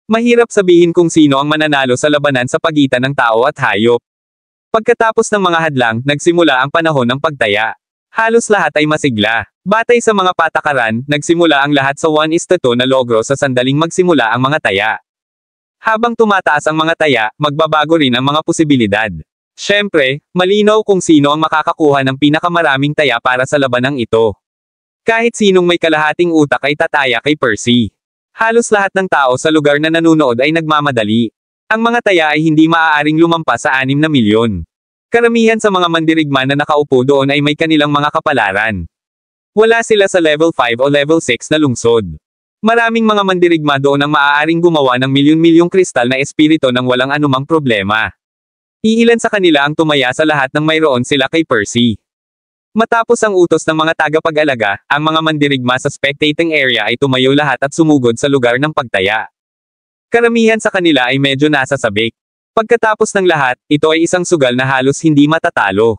Mahirap sabihin kung sino ang mananalo sa labanan sa pagitan ng tao at hayop. Pagkatapos ng mga hadlang, nagsimula ang panahon ng pagtaya. Halos lahat ay masigla. Batay sa mga patakaran, nagsimula ang lahat sa 1:2 na logro sa sandaling magsimula ang mga taya. Habang tumataas ang mga taya, magbabago rin ang mga posibilidad. Siyempre, malinaw kung sino ang makakakuha ng pinakamaraming taya para sa labanang ito. Kahit sinong may kalahating utak ay tataya kay Percy. Halos lahat ng tao sa lugar na nanunood ay nagmamadali. Ang mga taya ay hindi maaaring lumampas sa 6 na milyon. Karamihan sa mga mandirigma na nakaupo doon ay may kanilang mga kapalaran. Wala sila sa level 5 o level 6 na lungsod. Maraming mga mandirigma doon ang maaaring gumawa ng milyon-milyong kristal na espirito nang walang anumang problema. Iilan sa kanila ang tumaya sa lahat ng mayroon sila kay Percy. Matapos ang utos ng mga tagapag-alaga, ang mga mandirigma sa spectating area ay tumayo lahat at sumugod sa lugar ng pagtaya. Karamihan sa kanila ay medyo nasa sabik. Pagkatapos ng lahat, ito ay isang sugal na halos hindi matatalo.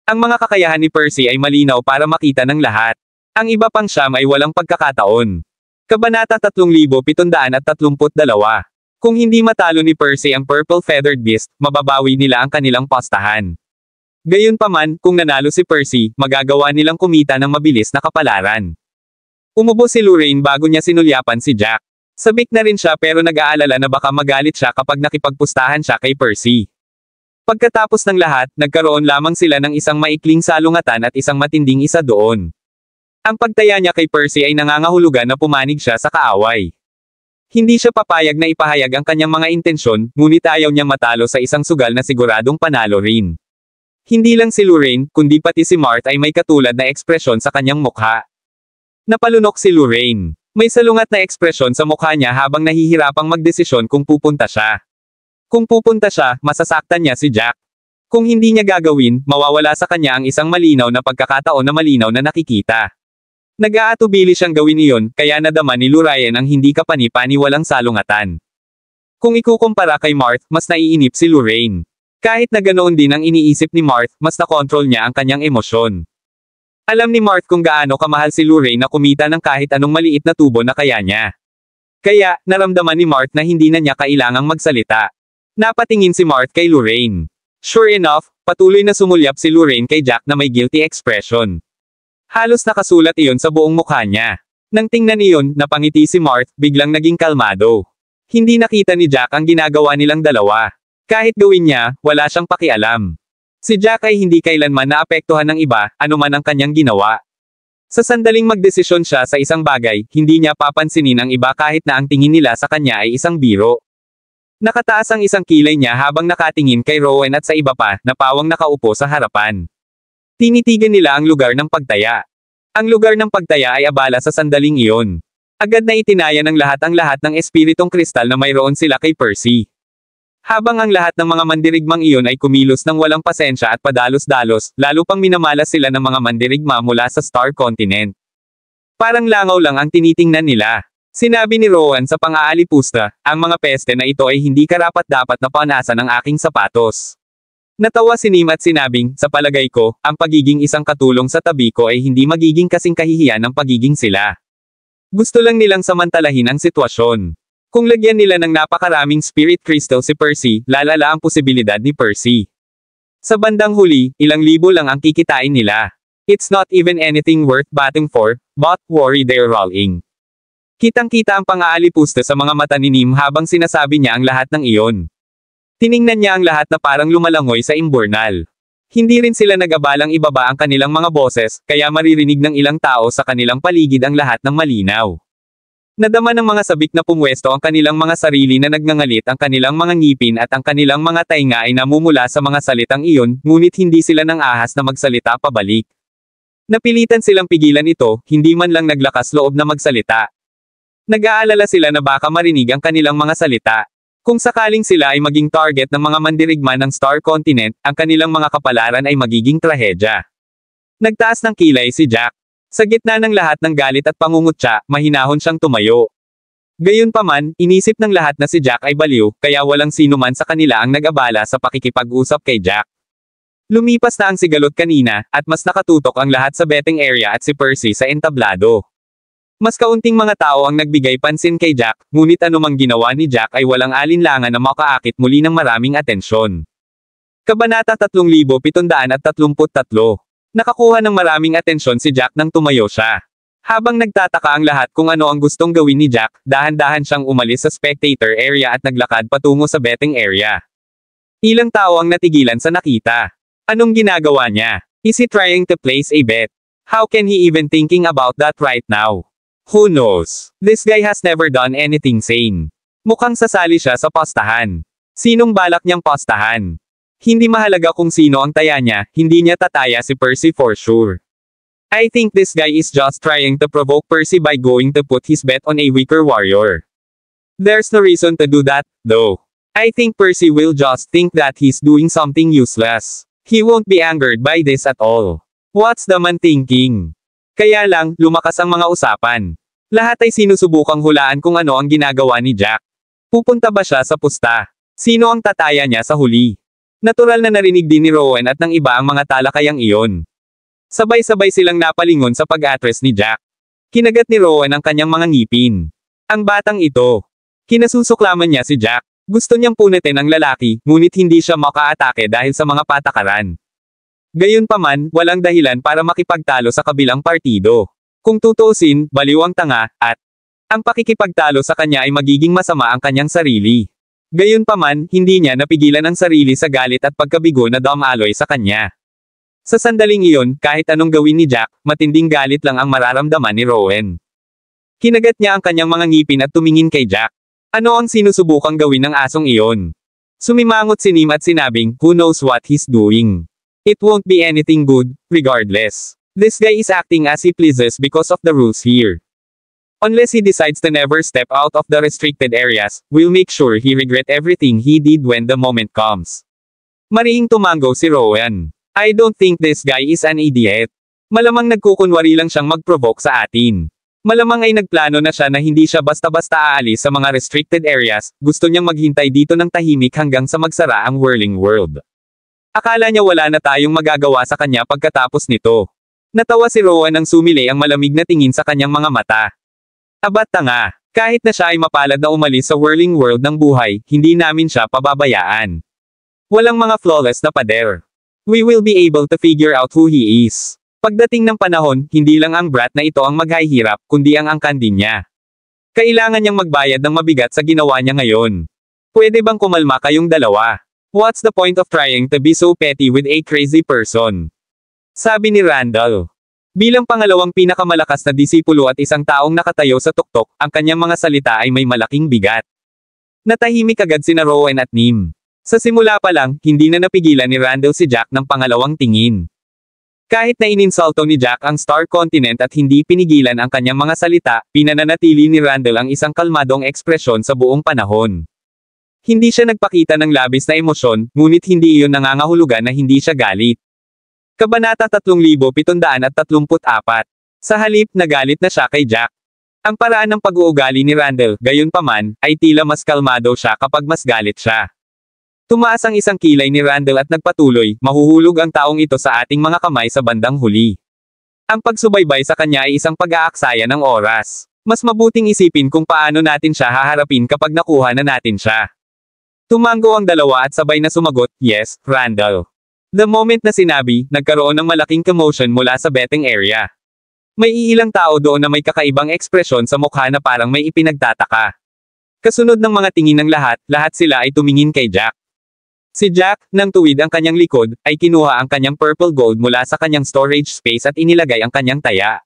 Ang mga kakayahan ni Percy ay malinaw para makita ng lahat. Ang iba pang siyam ay walang pagkakataon. Kabanata 3732. Kung hindi matalo ni Percy ang Purple Feathered Beast, mababawi nila ang kanilang postahan. Gayunpaman, kung nanalo si Percy, magagawa nilang kumita ng mabilis na kapalaran. Umubo si Lorraine bago niya sinulyapan si Jack. Sabik na rin siya pero nag-aalala na baka magalit siya kapag nakipagpustahan siya kay Percy. Pagkatapos ng lahat, nagkaroon lamang sila ng isang maikling salungatan at isang matinding isa doon. Ang pagtaya niya kay Percy ay nangangahulugan na pumanig siya sa kaaway. Hindi siya papayag na ipahayag ang kanyang mga intensyon, ngunit ayaw niyang matalo sa isang sugal na siguradong panalo rin. Hindi lang si Lorraine, kundi pati si Marth ay may katulad na ekspresyon sa kanyang mukha. Napalunok si Lorraine. May salungat na ekspresyon sa mukha niya habang nahihirapang magdesisyon kung pupunta siya. Kung pupunta siya, masasaktan niya si Jack. Kung hindi niya gagawin, mawawala sa kanya ang isang malinaw na pagkakataon na malinaw na nakikita. Nag-aatubili siyang gawin iyon, kaya nadama ni Lorraine ang hindi kapani-paniwalang salungatan. Kung ikukumpara kay Marth, mas naiinip si Lorraine. Kahit na ganoon din ang iniisip ni Marth, mas nakontrol niya ang kanyang emosyon. Alam ni Marth kung gaano kamahal si Lorraine na kumita ng kahit anong maliit na tubo na kaya niya. Kaya, naramdaman ni Marth na hindi na niya kailangang magsalita. Napatingin si Marth kay Lorraine. Sure enough, patuloy na sumulyap si Lorraine kay Jack na may guilty expression. Halos nakasulat iyon sa buong mukha niya. Nang tingnan iyon, napangiti si Marth, biglang naging kalmado. Hindi nakita ni Jack ang ginagawa nilang dalawa. Kahit gawin niya, wala siyang pakialam. Si Jack ay hindi kailanman naapektuhan ng iba, anuman ang kanyang ginawa. Sa sandaling magdesisyon siya sa isang bagay, hindi niya papansinin ang iba kahit na ang tingin nila sa kanya ay isang biro. Nakataas ang isang kilay niya habang nakatingin kay Rowan at sa iba pa, na pawang nakaupo sa harapan. Tinitigan nila ang lugar ng pagtaya. Ang lugar ng pagtaya ay abala sa sandaling iyon. Agad na itinaya ng lahat ang lahat ng espiritong kristal na mayroon sila kay Percy. Habang ang lahat ng mga mandirigmang iyon ay kumilos ng walang pasensya at padalos-dalos, lalo pang minamalas sila ng mga mandirigma mula sa Star Continent. Parang langaw lang ang tinitingnan nila. Sinabi ni Rowan sa pang-aalipusta, ang mga peste na ito ay hindi karapat-dapat na panasan ng aking sapatos. Natawa si Nim at sinabing, sa palagay ko, ang pagiging isang katulong sa tabi ko ay hindi magiging kasing kahihiyan ng pagiging sila. Gusto lang nilang samantalahin ang sitwasyon. Kung lagyan nila ng napakaraming spirit crystal si Percy, lalala ang posibilidad ni Percy. Sa bandang huli, ilang libo lang ang kikitain nila. It's not even anything worth batting for, but worry they're rolling. Kitang-kita ang pang-aalipusta sa mga mata ni Nim habang sinasabi niya ang lahat ng iyon. Tiningnan niya ang lahat na parang lumalangoy sa imburnal. Hindi rin sila nag-abalang ibaba ang kanilang mga boses, kaya maririnig ng ilang tao sa kanilang paligid ang lahat ng malinaw. Nadama ng mga sabik na pumwesto ang kanilang mga sarili na nagngangalit ang kanilang mga ngipin at ang kanilang mga tainga ay namumula sa mga salitang iyon, ngunit hindi sila nang ahas na magsalita pabalik. Napilitan silang pigilan ito, hindi man lang naglakas loob na magsalita. Nag-aalala sila na baka marinig ang kanilang mga salita. Kung sakaling sila ay maging target ng mga mandirigma ng Star Continent, ang kanilang mga kapalaran ay magiging trahedya. Nagtaas ng kilay si Jack. Sa gitna ng lahat ng galit at pangungutya, mahinahon siyang tumayo. Gayunpaman, inisip ng lahat na si Jack ay baliw, kaya walang sino man sa kanila ang nag-abala sa pakikipag-usap kay Jack. Lumipas na ang sigalot kanina, at mas nakatutok ang lahat sa betting area at si Percy sa entablado. Mas kaunting mga tao ang nagbigay pansin kay Jack, ngunit anumang ginawa ni Jack ay walang alinlangan na makaakit muli ng maraming atensyon. Kabanata 3733. Nakakuha ng maraming atensyon si Jack nang tumayo siya. Habang nagtataka ang lahat kung ano ang gustong gawin ni Jack, dahan-dahan siyang umalis sa spectator area at naglakad patungo sa betting area. Ilang tao ang natigilan sa nakita. Anong ginagawa niya? Is he trying to place a bet? How can he even thinking about that right now? Who knows? This guy has never done anything sane. Mukhang sasali siya sa postahan. Sinong balak niyang postahan? Hindi mahalaga kung sino ang taya niya, hindi niya tataya si Percy for sure. I think this guy is just trying to provoke Percy by going to put his bet on a weaker warrior. There's no reason to do that, though. I think Percy will just think that he's doing something useless. He won't be angered by this at all. What's the man thinking? Kaya lang, lumakas ang mga usapan. Lahat ay sinusubukang hulaan kung ano ang ginagawa ni Jack. Pupunta ba siya sa pusta? Sino ang tataya niya sa huli? Natural na narinig din ni Rowan at ng iba ang mga talakayang iyon. Sabay-sabay silang napalingon sa pag-address ni Jack. Kinagat ni Rowan ang kanyang mga ngipin. Ang batang ito. Kinasusuklaman niya si Jack. Gusto niyang punitin ang lalaki, ngunit hindi siya makaatake dahil sa mga patakaran. Gayunpaman, walang dahilan para makipagtalo sa kabilang partido. Kung tutuusin, baliw ang tanga, at ang pakikipagtalo sa kanya ay magiging masama ang kanyang sarili. Gayunpaman, hindi niya napigilan ang sarili sa galit at pagkabigo na dumaloy sa kanya. Sa sandaling iyon, kahit anong gawin ni Jack, matinding galit lang ang mararamdaman ni Rowan. Kinagat niya ang kanyang mga ngipin at tumingin kay Jack. Ano ang sinusubukang gawin ng asong iyon? Sumimangot si Nim at sinabing, who knows what he's doing? It won't be anything good, regardless. This guy is acting as he pleases because of the rules here. Unless he decides to never step out of the restricted areas, we'll make sure he regret everything he did when the moment comes. Mariing tumango si Rowan. I don't think this guy is an idiot. Malamang nagkukunwari lang siyang mag-provoke sa atin. Malamang ay nagplano na siya na hindi siya basta-basta aalis sa mga restricted areas, gusto niyang maghintay dito ng tahimik hanggang sa magsara ang whirling world. Akala niya wala na tayong magagawa sa kanya pagkatapos nito. Natawa si Rowan nang sumilay ang malamig na tingin sa kanyang mga mata. Abat tanga, kahit na siya ay mapalad na umalis sa whirling world ng buhay, hindi namin siya pababayaan. Walang mga flawless na pader. We will be able to figure out who he is. Pagdating ng panahon, hindi lang ang brat na ito ang maghahirap, kundi ang angkan din niya. Kailangan niyang magbayad ng mabigat sa ginawa niya ngayon. Pwede bang kumalma kayong dalawa? What's the point of trying to be so petty with a crazy person? Sabi ni Randall. Bilang pangalawang pinakamalakas na disipulo at isang taong nakatayo sa tuktok, ang kanyang mga salita ay may malaking bigat. Natahimik agad sina Rowan at Nim. Sa simula pa lang, hindi na napigilan ni Randall si Jack ng pangalawang tingin. Kahit na ininsulto ni Jack ang Star Continent at hindi pinigilan ang kanyang mga salita, pinananatili ni Randall ang isang kalmadong ekspresyon sa buong panahon. Hindi siya nagpakita ng labis na emosyon, ngunit hindi iyon nangangahulugan na hindi siya galit. Kabanata 3734. Sa halip, nagalit na siya kay Jack. Ang paraan ng pag-uugali ni Randall, gayunpaman, ay tila mas kalmado siya kapag mas galit siya. Tumaas ang isang kilay ni Randall at nagpatuloy, mahuhulog ang taong ito sa ating mga kamay sa bandang huli. Ang pagsubaybay sa kanya ay isang pag-aaksaya ng oras. Mas mabuting isipin kung paano natin siya haharapin kapag nakuha na natin siya. Tumango ang dalawa at sabay na sumagot, "Yes, Randall." The moment na sinabi, nagkaroon ng malaking commotion mula sa betting area. May iilang tao doon na may kakaibang ekspresyon sa mukha na parang may ipinagtataka. Kasunod ng mga tingin ng lahat sila ay tumingin kay Jack. Si Jack, nang tuwid ang kanyang likod, ay kinuha ang kanyang purple gold mula sa kanyang storage space at inilagay ang kanyang taya.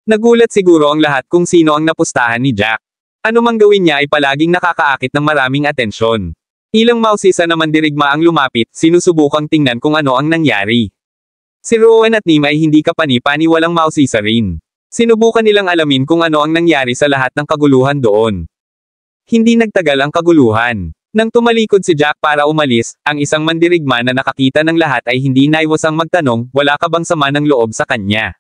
Nagulat siguro ang lahat kung sino ang napustahan ni Jack. Ano mang gawin niya ay palaging nakakaakit ng maraming atensyon. Ilang mausisa naman dirigma ang lumapit, sinusubukang tingnan kung ano ang nangyari. Si Rowan at Nim ay hindi kapani-pani walang mausisa rin. Sinubukan nilang alamin kung ano ang nangyari sa lahat ng kaguluhan doon. Hindi nagtagal ang kaguluhan. Nang tumalikod si Jack para umalis, ang isang mandirigma na nakakita ng lahat ay hindi naiwasang magtanong, "Wala ka bang sama ng loob sa kanya?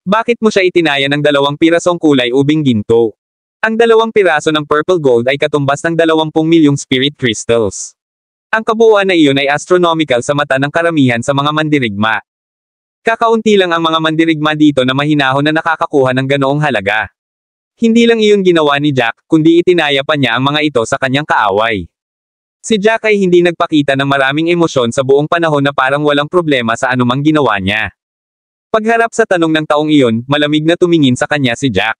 Bakit mo siya itinaya ng 2 pirasong kulay ubing ginto?" Ang 2 piraso ng purple gold ay katumbas ng 20 milyong spirit crystals. Ang kabuuan na iyon ay astronomical sa mata ng karamihan sa mga mandirigma. Kakaunti lang ang mga mandirigma dito na mahinahon na nakakakuha ng ganoong halaga. Hindi lang iyon ginawa ni Jack, kundi itinaya pa niya ang mga ito sa kanyang kaaway. Si Jack ay hindi nagpakita ng maraming emosyon sa buong panahon na parang walang problema sa anumang ginawa niya. Pagharap sa tanong ng taong iyon, malamig na tumingin sa kanya si Jack.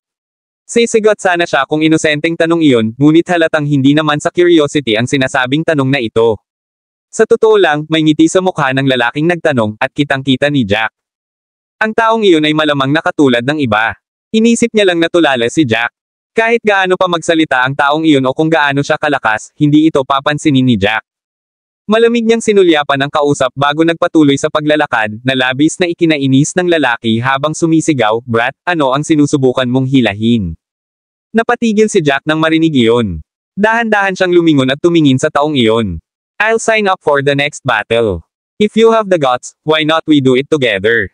Sisigot sana siya kung inosenteng tanong iyon, ngunit halatang hindi naman sa curiosity ang sinasabing tanong na ito. Sa totoo lang, may ngiti sa mukha ng lalaking nagtanong, at kitang-kita ni Jack. Ang taong iyon ay malamang nakatulad ng iba. Inisip niya lang na tulala si Jack. Kahit gaano pa magsalita ang taong iyon o kung gaano siya kalakas, hindi ito papansinin ni Jack. Malamig niyang sinulyapan ang kausap bago nagpatuloy sa paglalakad, na labis na ikinainis ng lalaki habang sumisigaw, "Brat, ano ang sinusubukan mong hilahin?" Napatigil si Jack nang marinig iyon. Dahan-dahan siyang lumingon at tumingin sa taong iyon. "I'll sign up for the next battle. If you have the guts, why not we do it together?"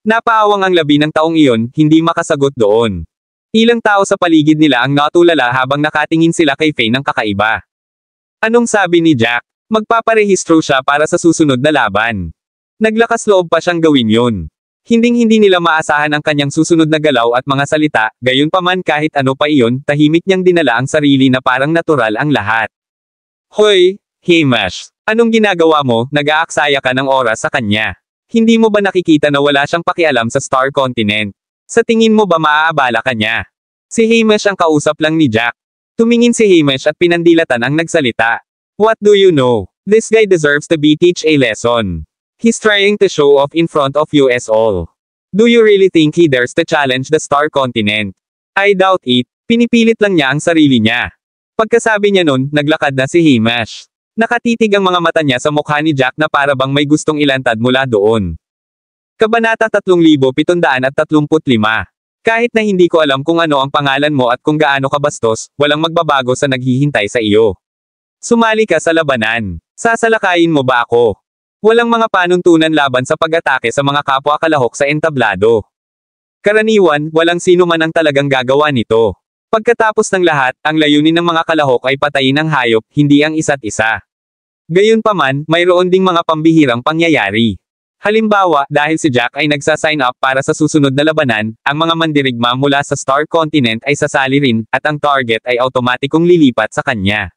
Napaawang ang labi ng taong iyon, hindi makasagot doon. Ilang tao sa paligid nila ang natulala habang nakatingin sila kay Faye ng kakaiba. Anong sabi ni Jack? Magpaparehistro siya para sa susunod na laban. Naglakas loob pa siyang gawin yun. Hinding-hindi nila maasahan ang kanyang susunod na galaw at mga salita, gayunpaman kahit ano pa iyon, tahimik niyang dinala ang sarili na parang natural ang lahat. "Hoy, Hamish, anong ginagawa mo? Nag-aaksaya ka ng oras sa kanya. Hindi mo ba nakikita na wala siyang pakialam sa Star Continent? Sa tingin mo ba maaabala ka niya?" Si Hamish ang kausap lang ni Jack. Tumingin si Hamish at pinandilatan ang nagsalita. "What do you know? This guy deserves to be teach a lesson. He's trying to show off in front of us all. Do you really think he dares to challenge the Star Continent? I doubt it. Pinipilit lang niya ang sarili niya." Pagkasabi niya nun, naglakad na si Hamish. Nakatitig ang mga mata niya sa mukha ni Jack na para bang may gustong ilantad mula doon. Kabanata 3735. Kahit na hindi ko alam kung ano ang pangalan mo at kung gaano kabastos, walang magbabago sa naghihintay sa iyo. Sumali ka sa labanan. Sasalakayin mo ba ako? Walang mga panuntunan laban sa pag-atake sa mga kapwa kalahok sa entablado. Karaniwan, walang sino man ang talagang gagawa nito. Pagkatapos ng lahat, ang layunin ng mga kalahok ay patayin ang hayop, hindi ang isa't isa. Gayunpaman, mayroon ding mga pambihirang pangyayari. Halimbawa, dahil si Jack ay nagsasign up para sa susunod na labanan, ang mga mandirigma mula sa Star Continent ay sasali rin, at ang target ay automatikong lilipat sa kanya.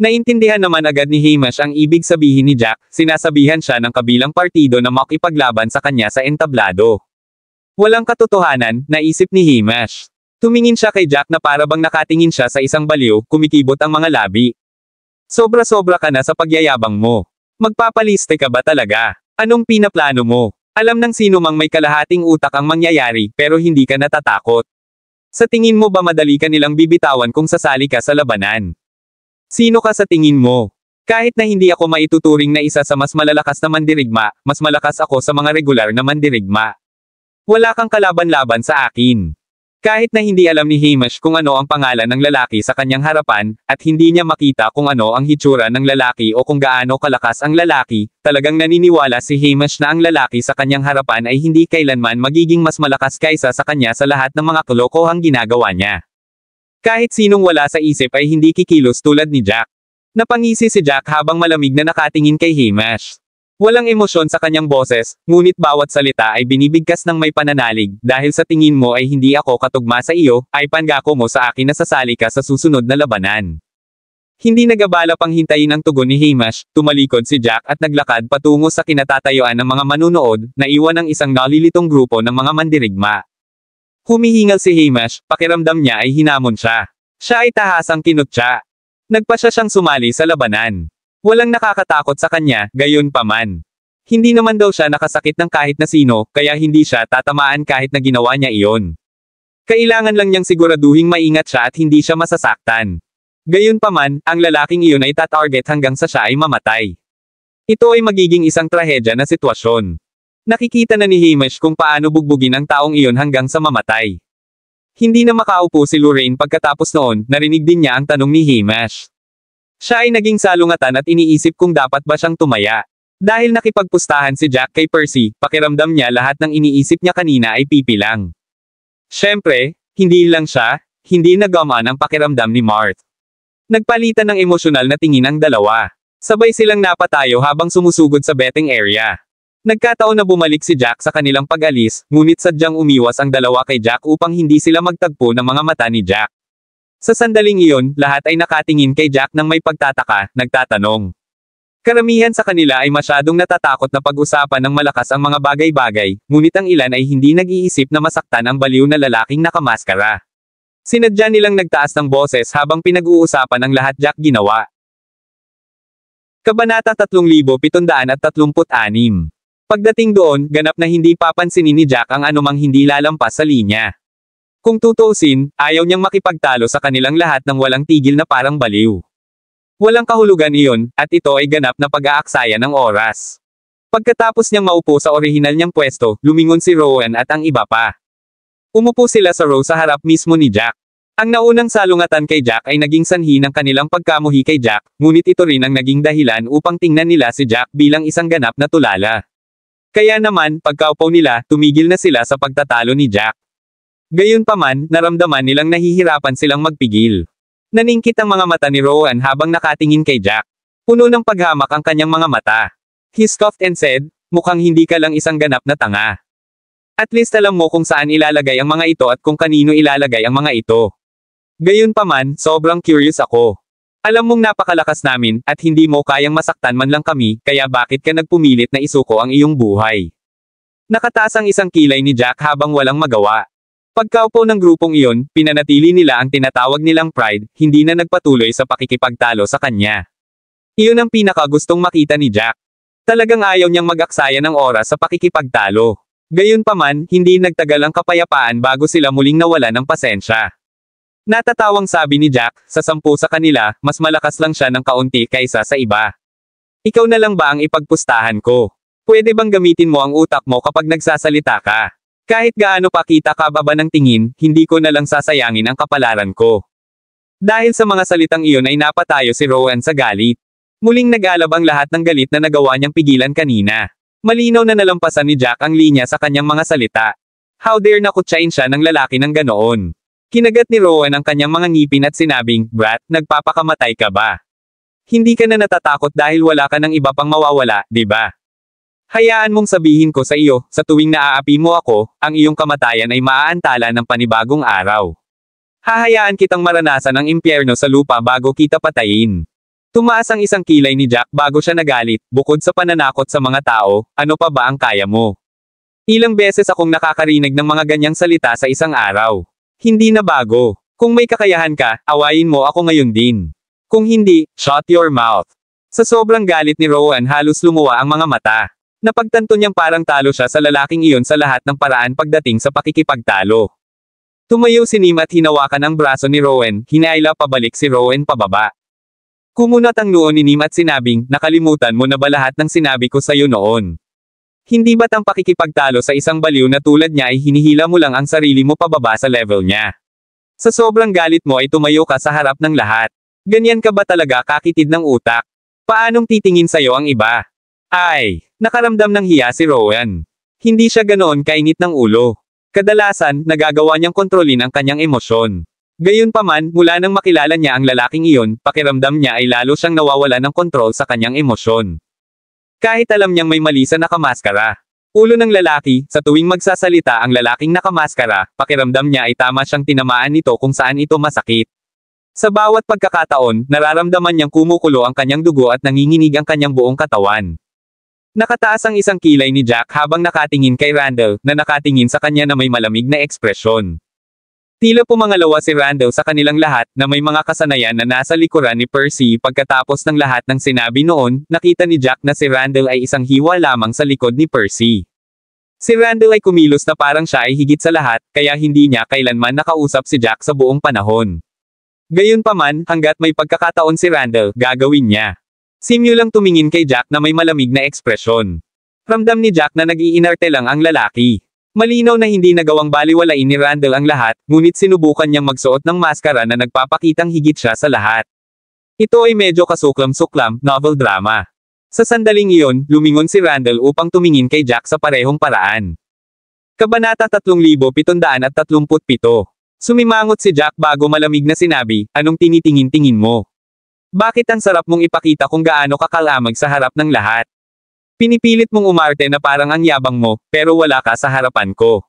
Naintindihan naman agad ni Hamish ang ibig sabihin ni Jack, sinasabihan siya ng kabilang partido na makipaglaban sa kanya sa entablado. Walang katotohanan, naisip ni Hamish. Tumingin siya kay Jack na para bang nakatingin siya sa isang baliw, kumikibot ang mga labi. "Sobra-sobra ka na sa pagyayabang mo. Magpapaliste ka ba talaga? Anong pinaplano mo? Alam ng sino mang may kalahating utak ang mangyayari, pero hindi ka natatakot. Sa tingin mo ba madali ka nilang bibitawan kung sasali ka sa labanan? Sino ka sa tingin mo? Kahit na hindi ako maituturing na isa sa mas malalakas na mandirigma, mas malakas ako sa mga regular na mandirigma. Wala kang kalaban-laban sa akin. Kahit na hindi alam ni Hamish kung ano ang pangalan ng lalaki sa kanyang harapan, at hindi niya makita kung ano ang hitsura ng lalaki o kung gaano kalakas ang lalaki, talagang naniniwala si Hamish na ang lalaki sa kanyang harapan ay hindi kailanman magiging mas malakas kaysa sa kanya sa lahat ng mga kalokohang ginagawa niya. Kahit sinong wala sa isip ay hindi kikilos tulad ni Jack. Napangisi si Jack habang malamig na nakatingin kay Hamish. Walang emosyon sa kanyang boses, ngunit bawat salita ay binibigkas ng may pananalig, dahil sa tingin mo ay hindi ako katugma sa iyo, ay pangako mo sa akin na sasali ka sa susunod na labanan. Hindi nagabala pang hintayin ang tugon ni Hamish, tumalikod si Jack at naglakad patungo sa kinatatayuan ng mga manunood, na iwan ng isang nalilitong grupo ng mga mandirigma. Humihingal si Hamish, pakiramdam niya ay hinamon siya. Siya ay tahasang kinutya. Nagpasya siyang sumali sa labanan. Walang nakakatakot sa kanya, gayon pa man. Hindi naman daw siya nakasakit ng kahit na sino, kaya hindi siya tatamaan kahit na ginawa niya iyon. Kailangan lang niyang siguraduhing maingat siya at hindi siya masasaktan. Gayon pa man, ang lalaking iyon ay tatarget hanggang sa siya ay mamatay. Ito ay magiging isang trahedya na sitwasyon. Nakikita na ni Hamish kung paano bugbugin ang taong iyon hanggang sa mamatay. Hindi na makaupo si Lorraine pagkatapos noon, narinig din niya ang tanong ni Hamish. Siya ay naging salungatan at iniisip kung dapat ba siyang tumaya. Dahil nakipagpustahan si Jack kay Percy, pakiramdam niya lahat ng iniisip niya kanina ay pipi lang. Siyempre, hindi lang siya, hindi nagamaan ang pakiramdam ni Marth. Nagpalitan ng emosyonal na tingin ang dalawa. Sabay silang napatayo habang sumusugod sa betting area. Nagkataon na bumalik si Jack sa kanilang pag-alis, ngunit sadyang umiwas ang dalawa kay Jack upang hindi sila magtagpo ng mga mata ni Jack. Sa sandaling iyon, lahat ay nakatingin kay Jack nang may pagtataka, nagtatanong. Karamihan sa kanila ay masyadong natatakot na pag-usapan ng malakas ang mga bagay-bagay, ngunit ang ilan ay hindi nag-iisip na masaktan ang baliw na lalaking nakamaskara. Sinadya nilang nagtaas ng boses habang pinag-uusapan ang lahat Jack ginawa. Kabanata 3736. Pagdating doon, ganap na hindi papansinin ni Jack ang anumang hindi lalampas sa linya. Kung tutuusin, ayaw niyang makipagtalo sa kanilang lahat ng walang tigil na parang baliw. Walang kahulugan iyon, at ito ay ganap na pag-aaksaya ng oras. Pagkatapos niyang maupo sa orihinal niyang pwesto, lumingon si Rowan at ang iba pa. Umupo sila sa row sa harap mismo ni Jack. Ang naunang salungatan kay Jack ay naging sanhi ng kanilang pagkamuhi kay Jack, ngunit ito rin ang naging dahilan upang tingnan nila si Jack bilang isang ganap na tulala. Kaya naman, pagkaupo nila, tumigil na sila sa pagtatalo ni Jack. Gayunpaman, naramdaman nilang nahihirapan silang magpigil. Naningkit ang mga mata ni Rowan habang nakatingin kay Jack. Puno ng paghamak ang kanyang mga mata. He scoffed and said, mukhang hindi ka lang isang ganap na tanga. At least alam mo kung saan ilalagay ang mga ito at kung kanino ilalagay ang mga ito. Gayunpaman, sobrang curious ako. Alam mong napakalakas namin, at hindi mo kayang masaktan man lang kami, kaya bakit ka nagpumilit na isuko ang iyong buhay? Nakataas ang isang kilay ni Jack habang walang magawa. Pagkaupo ng grupong iyon, pinanatili nila ang tinatawag nilang pride, hindi na nagpatuloy sa pakikipagtalo sa kanya. Iyon ang pinakagustong makita ni Jack. Talagang ayaw niyang mag-aksaya ng oras sa pakikipagtalo. Gayunpaman, hindi nagtagal ang kapayapaan bago sila muling nawala ng pasensya. Natatawang sabi ni Jack, sa 10 sa kanila, mas malakas lang siya ng kaunti kaysa sa iba. Ikaw na lang ba ang ipagpustahan ko? Pwede bang gamitin mo ang utak mo kapag nagsasalita ka? Kahit gaano pa kita kababa ng tingin, hindi ko na lang sasayangin ang kapalaran ko. Dahil sa mga salitang iyon ay napatayo si Rowan sa galit. Muling nag-alab ang lahat ng galit na nagawa niyang pigilan kanina. Malinaw na nalampasan ni Jack ang linya sa kanyang mga salita. How dare nakutsain siya ng lalaki ng ganoon. Kinagat ni Rowan ang kanyang mga ngipin at sinabing, Brat, nagpapakamatay ka ba? Hindi ka na natatakot dahil wala ka ng iba pang mawawala, di ba? Hayaan mong sabihin ko sa iyo, sa tuwing naaapi mo ako, ang iyong kamatayan ay maaantala ng panibagong araw. Hahayaan kitang maranasan ang impyerno sa lupa bago kita patayin. Tumaas ang isang kilay ni Jack bago siya nagalit, bukod sa pananakot sa mga tao, ano pa ba ang kaya mo? Ilang beses akong nakakarinig ng mga ganyang salita sa isang araw. Hindi na bago. Kung may kakayahan ka, awayin mo ako ngayon din. Kung hindi, shut your mouth. Sa sobrang galit ni Rowan halos lumuwa ang mga mata. Napagtanto niyang parang talo siya sa lalaking iyon sa lahat ng paraan pagdating sa pakikipagtalo. Tumayo si Nim at hinawakan ang braso ni Rowan, hinaila pabalik si Rowan pababa. Kumunat ang noo ni Nim at sinabing, nakalimutan mo na ba lahat ng sinabi ko sa'yo noon? Hindi ba't ang pakikipagtalo sa isang baliw na tulad niya ay hinihila mo lang ang sarili mo pababa sa level niya? Sa sobrang galit mo ay tumayo ka sa harap ng lahat. Ganyan ka ba talaga kakitid ng utak? Paanong titingin sa'yo ang iba? Ay, nakaramdam ng hiya si Rowan. Hindi siya ganoon kainit ng ulo. Kadalasan, nagagawa niyang kontrolin ang kanyang emosyon. Gayunpaman, mula nang makilala niya ang lalaking iyon, pakiramdam niya ay lalo siyang nawawala ng kontrol sa kanyang emosyon. Kahit alam niyang may mali sa nakamaskara. Ulo ng lalaki, sa tuwing magsasalita ang lalaking nakamaskara, pakiramdam niya ay tama siyang tinamaan nito kung saan ito masakit. Sa bawat pagkakataon, nararamdaman niyang kumukulo ang kanyang dugo at nanginginig ang kanyang buong katawan. Nakataas ang isang kilay ni Jack habang nakatingin kay Randall, na nakatingin sa kanya na may malamig na ekspresyon. Tila pumangalawa si Randall sa kanilang lahat na may mga kasanayan na nasa likuran ni Percy pagkatapos ng lahat ng sinabi noon, nakita ni Jack na si Randall ay isang hiwa lamang sa likod ni Percy. Si Randall ay kumilos na parang siya ay higit sa lahat, kaya hindi niya kailanman nakausap si Jack sa buong panahon. Gayunpaman, hanggat may pagkakataon si Randall, gagawin niya. Simulang tumingin kay Jack na may malamig na ekspresyon. Ramdam ni Jack na nag-iinarte lang ang lalaki. Malinaw na hindi nagawang baliwalain ni Randall ang lahat, ngunit sinubukan niyang magsuot ng maskara na nagpapakitang higit siya sa lahat. Ito ay medyo kasuklam-suklam, novel drama. Sa sandaling iyon, lumingon si Randall upang tumingin kay Jack sa parehong paraan. Kabanata 3737. Sumimangot si Jack bago malamig na sinabi, anong tinitingin-tingin mo? Bakit ang sarap mong ipakita kung gaano ka kalamag sa harap ng lahat? Pinipilit mong umarte na parang ang yabang mo, pero wala ka sa harapan ko.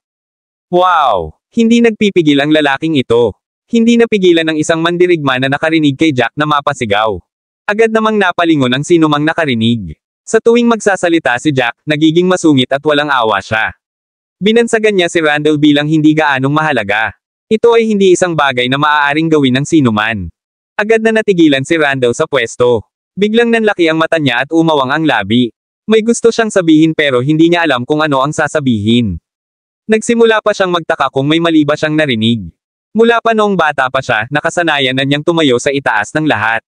Wow! Hindi nagpipigil ang lalaking ito. Hindi napigilan ng isang mandirigma na nakarinig kay Jack na mapasigaw. Agad namang napalingon ang sinumang nakarinig. Sa tuwing magsasalita si Jack, nagiging masungit at walang awa siya. Binansagan niya si Randall bilang hindi gaanong mahalaga. Ito ay hindi isang bagay na maaaring gawin ng sinuman. Agad na natigilan si Randall sa pwesto. Biglang nanlaki ang mata niya at umawang ang labi. May gusto siyang sabihin pero hindi niya alam kung ano ang sasabihin. Nagsimula pa siyang magtaka kung may mali ba siyang narinig. Mula pa noong bata pa siya, nakasanayan na niyang tumayo sa itaas ng lahat.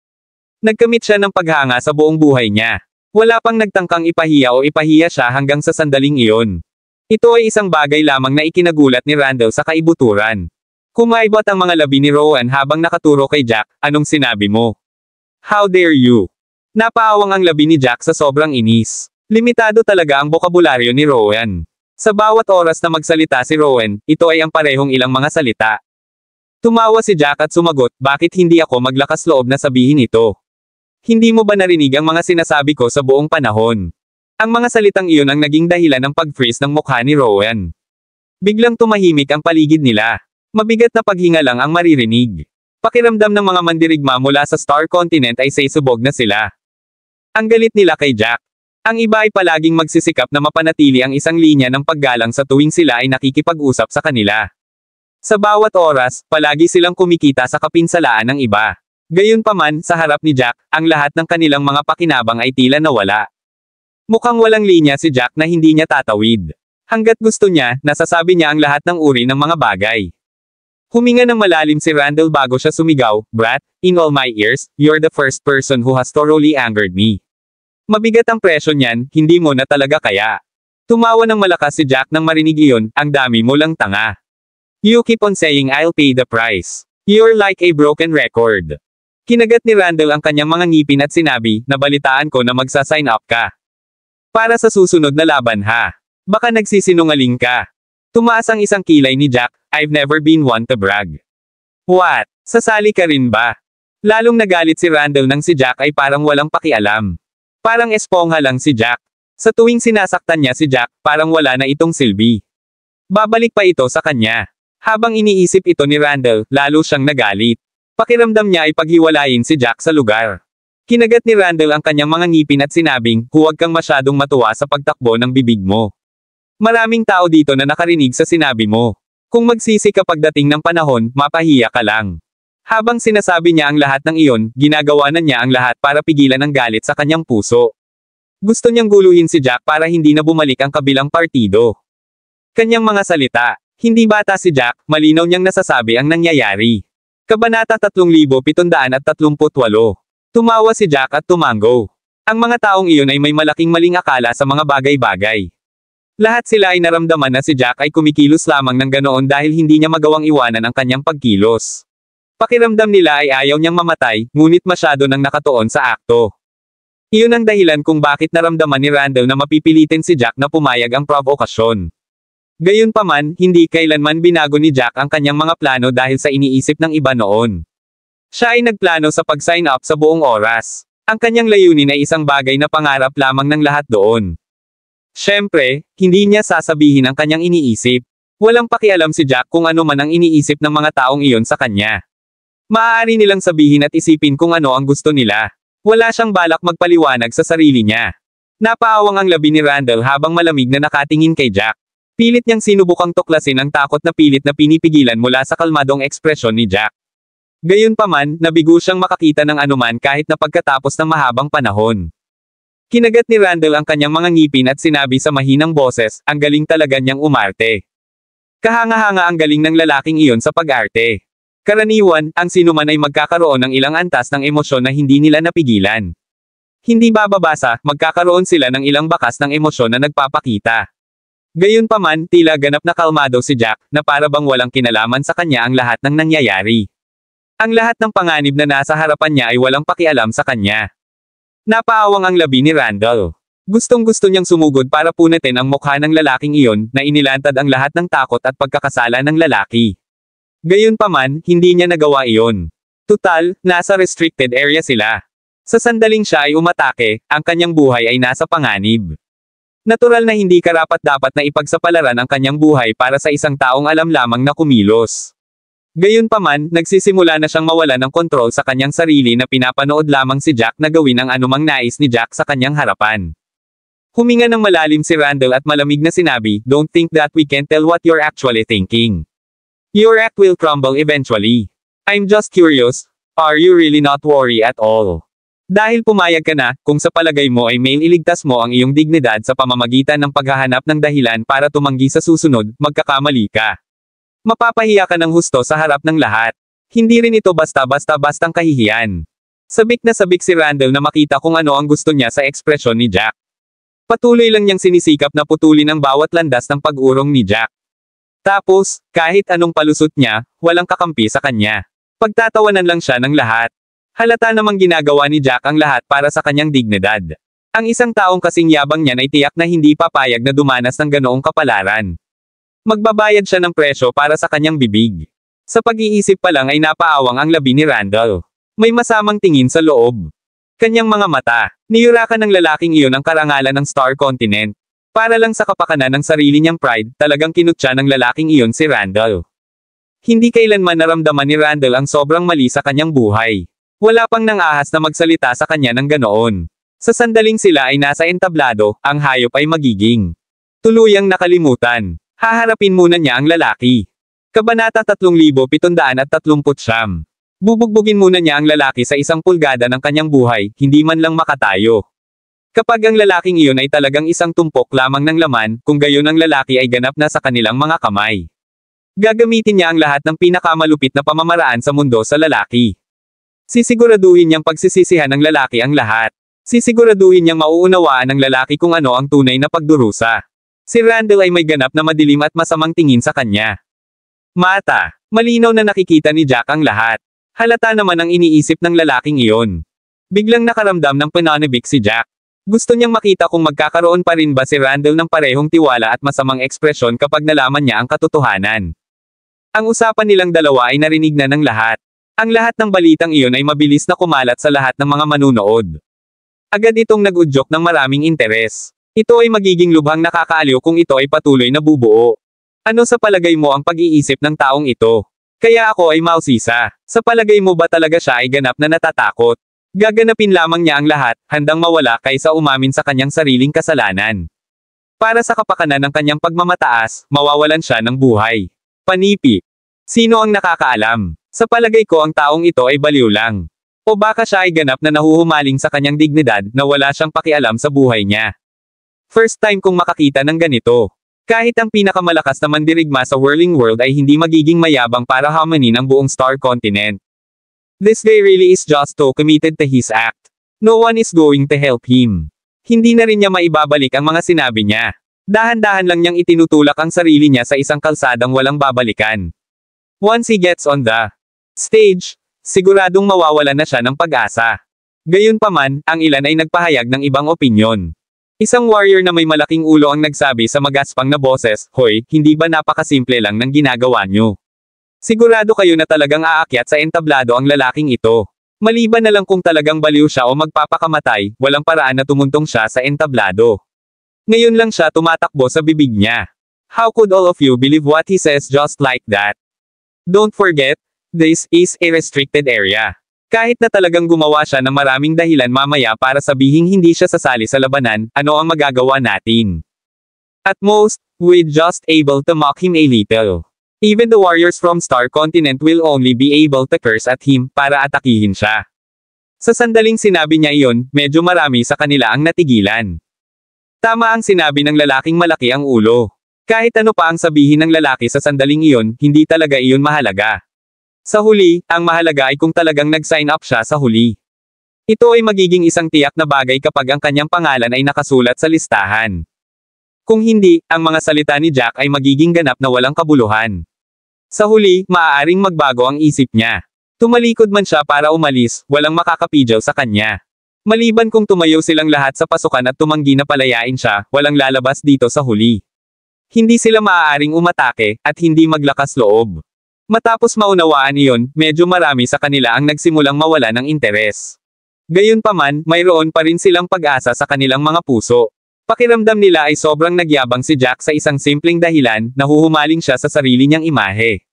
Nagkamit siya ng paghanga sa buong buhay niya. Wala pang nagtangkang ipahiya o ipahiya siya hanggang sa sandaling iyon. Ito ay isang bagay lamang na ikinagulat ni Randall sa kaibuturan. Kumaibot ang mga labi ni Rowan habang nakaturo kay Jack, anong sinabi mo? How dare you? Napaawang ang labi ni Jack sa sobrang inis. Limitado talaga ang bokabularyo ni Rowan. Sa bawat oras na magsalita si Rowan, ito ay ang parehong ilang mga salita. Tumawa si Jack at sumagot, bakit hindi ako maglakas loob na sabihin ito? Hindi mo ba narinig ang mga sinasabi ko sa buong panahon? Ang mga salitang iyon ang naging dahilan ng pag-freeze ng mukha ni Rowan. Biglang tumahimik ang paligid nila. Mabigat na paghinga lang ang maririnig. Pakiramdam ng mga mandirigma mula sa Star Continent ay saysubog na sila. Ang galit nila kay Jack. Ang iba ay palaging magsisikap na mapanatili ang isang linya ng paggalang sa tuwing sila ay nakikipag-usap sa kanila. Sa bawat oras, palagi silang kumikita sa kapinsalaan ng iba. Gayunpaman, sa harap ni Jack, ang lahat ng kanilang mga pakinabang ay tila nawala. Mukhang walang linya si Jack na hindi niya tatawid. Hanggat gusto niya, nasasabi niya ang lahat ng uri ng mga bagay. Huminga ng malalim si Randall bago siya sumigaw, Brat, in all my ears, you're the first person who has thoroughly angered me. Mabigat ang presyo niyan, hindi mo na talaga kaya. Tumawa ng malakas si Jack nang marinig iyon, ang dami mo lang tanga. You keep on saying I'll pay the price. You're like a broken record. Kinagat ni Randall ang kanyang mga ngipin at sinabi, nabalitaan ko na magsa-sign up ka. Para sa susunod na laban ha. Baka nagsisinungaling ka. Tumaas ang isang kilay ni Jack, I've never been one to brag. What? Sasali ka rin ba? Lalong nagalit si Randall nang si Jack ay parang walang pakialam. Parang espongha lang si Jack. Sa tuwing sinasaktan niya si Jack, parang wala na itong silbi. Babalik pa ito sa kanya. Habang iniisip ito ni Randall, lalo siyang nagalit. Pakiramdam niya ay paghiwalayin si Jack sa lugar. Kinagat ni Randall ang kanyang mga ngipin at sinabing, huwag kang masyadong matuwa sa pagtakbo ng bibig mo. Maraming tao dito na nakarinig sa sinabi mo. Kung magsisi ka pagdating ng panahon, mapahiya ka lang. Habang sinasabi niya ang lahat ng iyon, ginagawa na niya ang lahat para pigilan ang galit sa kanyang puso. Gusto niyang guluhin si Jack para hindi na bumalik ang kabilang partido. Kanyang mga salita, hindi bata si Jack, malinaw niyang nasasabi ang nangyayari. Kabanata 3738. Tumawa si Jack at tumango. Ang mga taong iyon ay may malaking maling akala sa mga bagay-bagay. Lahat sila ay naramdaman na si Jack ay kumikilos lamang ng ganoon dahil hindi niya magawang iwanan ang kanyang pagkilos. Pakiramdam nila ay ayaw niyang mamatay, ngunit masyado nang nakatuon sa akto. Iyon ang dahilan kung bakit naramdaman ni Randall na mapipilitin si Jack na pumayag ang provokasyon. Gayunpaman, hindi kailanman binago ni Jack ang kanyang mga plano dahil sa iniisip ng iba noon. Siya ay nagplano sa pag-sign up sa buong oras. Ang kanyang layunin ay isang bagay na pangarap lamang ng lahat doon. Siyempre, hindi niya sasabihin ang kanyang iniisip. Walang pakialam si Jack kung ano man ang iniisip ng mga taong iyon sa kanya. Maaari nilang sabihin at isipin kung ano ang gusto nila. Wala siyang balak magpaliwanag sa sarili niya. Napaawang ang labi ni Randall habang malamig na nakatingin kay Jack. Pilit niyang sinubukang tuklasin ang takot na pilit na pinipigilan mula sa kalmadong ekspresyon ni Jack. Gayunpaman, nabigo siyang makakita ng anuman kahit na pagkatapos ng mahabang panahon. Kinagat ni Randall ang kanyang mga ngipin at sinabi sa mahinang boses, ang galing talaga niyang umarte. Kahanga-hanga ang galing ng lalaking iyon sa pag-arte. Karaniwan, ang sinuman ay magkakaroon ng ilang antas ng emosyon na hindi nila napigilan. Hindi bababasa, magkakaroon sila ng ilang bakas ng emosyon na nagpapakita. Gayunpaman, tila ganap na kalmado si Jack, na para bang walang kinalaman sa kanya ang lahat ng nangyayari. Ang lahat ng panganib na nasa harapan niya ay walang pakialam sa kanya. Napaawang ang labi ni Randall. Gustong-gusto niyang sumugod para punatin ang mukha ng lalaking iyon, na inilantad ang lahat ng takot at pagkakasala ng lalaki. Gayunpaman, hindi niya nagawa iyon. Tutal, nasa restricted area sila. Sa sandaling siya ay umatake, ang kanyang buhay ay nasa panganib. Natural na hindi karapat-dapat na ipagsapalaran ang kanyang buhay para sa isang taong alam lamang na kumilos. Gayunpaman, nagsisimula na siyang mawala ng kontrol sa kanyang sarili na pinapanood lamang si Jack na gawin ang anumang nais ni Jack sa kanyang harapan. Huminga ng malalim si Randall at malamig na sinabi, "Don't think that we can tell what you're actually thinking. Your act will crumble eventually. I'm just curious, are you really not worried at all? Dahil pumayag ka na, kung sa palagay mo ay may iligtas mo ang iyong dignidad sa pamamagitan ng paghahanap ng dahilan para tumanggi sa susunod, magkakamali ka. Mapapahiya ka ng husto sa harap ng lahat. Hindi rin ito basta-basta-bastang kahihiyan." Sabik na sabik si Randall na makita kung ano ang gusto niya sa ekspresyon ni Jack. Patuloy lang niyang sinisikap na putulin ang bawat landas ng pag-urong ni Jack. Tapos, kahit anong palusot niya, walang kakampi sa kanya. Pagtatawanan lang siya ng lahat. Halata namang ginagawa ni Jack ang lahat para sa kanyang dignidad. Ang isang taong kasing yabang niyan ay tiyak na hindi papayag na dumanas ng ganoong kapalaran. Magbabayad siya ng presyo para sa kanyang bibig. Sa pag-iisip pa lang ay napaawang ang labi ni Randall. May masamang tingin sa loob. Kanyang mga mata, niyurakan ng lalaking iyon ang karangalan ng Star Continent. Para lang sa kapakanan ng sarili niyang pride, talagang kinutya ng lalaking iyon si Randall. Hindi kailanman naramdaman ni Randall ang sobrang mali sa kanyang buhay. Wala pang nang-ahas na magsalita sa kanya ng ganoon. Sa sandaling sila ay nasa entablado, ang hayop ay magiging tuluyang nakalimutan. Haharapin muna niya ang lalaki. Kabanata 3739. Bubugbugin muna niya ang lalaki sa 1 pulgada ng kanyang buhay, hindi man lang makatayo. Kapag ang lalaking iyon ay talagang isang tumpok lamang ng laman, kung gayon ang lalaki ay ganap na sa kanilang mga kamay. Gagamitin niya ang lahat ng pinakamalupit na pamamaraan sa mundo sa lalaki. Sisiguraduhin niyang pagsisisihan ng lalaki ang lahat. Sisiguraduhin niyang mauunawaan ng lalaki kung ano ang tunay na pagdurusa. Si Randall ay may ganap na madilim at masamang tingin sa kanya. Mata. Malinaw na nakikita ni Jack ang lahat. Halata naman ang iniisip ng lalaking iyon. Biglang nakaramdam ng pananabik si Jack. Gusto niyang makita kung magkakaroon pa rin ba si Randall ng parehong tiwala at masamang ekspresyon kapag nalaman niya ang katotohanan. Ang usapan nilang dalawa ay narinig na ng lahat. Ang lahat ng balitang iyon ay mabilis na kumalat sa lahat ng mga manunood. Agad itong nag-udyok ng maraming interes. Ito ay magiging lubhang nakakaaliw kung ito ay patuloy na bubuo. Ano sa palagay mo ang pag-iisip ng taong ito? Kaya ako ay mausisa. Sa palagay mo ba talaga siya ay ganap na natatakot? Gaganapin lamang niya ang lahat, handang mawala kaysa umamin sa kanyang sariling kasalanan. Para sa kapakanan ng kanyang pagmamataas, mawawalan siya ng buhay. Panipi. Sino ang nakakaalam? Sa palagay ko ang taong ito ay baliw lang. O baka siya ay ganap na nahuhumaling sa kanyang dignidad na wala siyang pakialam sa buhay niya. First time kong makakita ng ganito. Kahit ang pinakamalakas na mandirigma sa whirling world ay hindi magiging mayabang para hamanin ang buong star continent. This guy really is just so committed to his act. No one is going to help him. Hindi na rin niya maibabalik ang mga sinabi niya. Dahan-dahan lang niyang itinutulak ang sarili niya sa isang kalsadang walang babalikan. Once he gets on the stage, siguradong mawawalan na siya ng pag-asa. Gayunpaman, ang ilan ay nagpahayag ng ibang opinyon. Isang warrior na may malaking ulo ang nagsabi sa magaspang na boses, "Hoy, hindi ba napakasimple lang ng ginagawa niyo? Sigurado kayo na talagang aakyat sa entablado ang lalaking ito. Maliban na lang kung talagang baliw siya o magpapakamatay, walang paraan na tumuntong siya sa entablado." Ngayon lang siya tumatakbo sa bibig niya. How could all of you believe what he says just like that? Don't forget, this is a restricted area. Kahit na talagang gumawa siya ng maraming dahilan mamaya para sabihing hindi siya sasali sa labanan, ano ang magagawa natin? At most, we're just able to mock him a little. Even the warriors from Star Continent will only be able to curse at him para atakihin siya. Sa sandaling sinabi niya iyon, medyo marami sa kanila ang natigilan. Tama ang sinabi ng lalaking malaki ang ulo. Kahit ano pa ang sabihin ng lalaki sa sandaling iyon, hindi talaga iyon mahalaga. Sa huli, ang mahalaga ay kung talagang nag-sign up siya sa huli. Ito ay magiging isang tiyak na bagay kapag ang kanyang pangalan ay nakasulat sa listahan. Kung hindi, ang mga salita ni Jack ay magiging ganap na walang kabuluhan. Sa huli, maaaring magbago ang isip niya. Tumalikod man siya para umalis, walang makakapidyaw sa kanya. Maliban kung tumayo silang lahat sa pasukan at tumanggi na palayain siya, walang lalabas dito sa huli. Hindi sila maaaring umatake, at hindi maglakas loob. Matapos maunawaan iyon, medyo marami sa kanila ang nagsimulang mawala ng interes. Gayunpaman, mayroon pa rin silang pag-asa sa kanilang mga puso. Pakiramdam nila ay sobrang nagyabang si Jack sa isang simpleng dahilan, nahuhumaling siya sa sarili niyang imahe.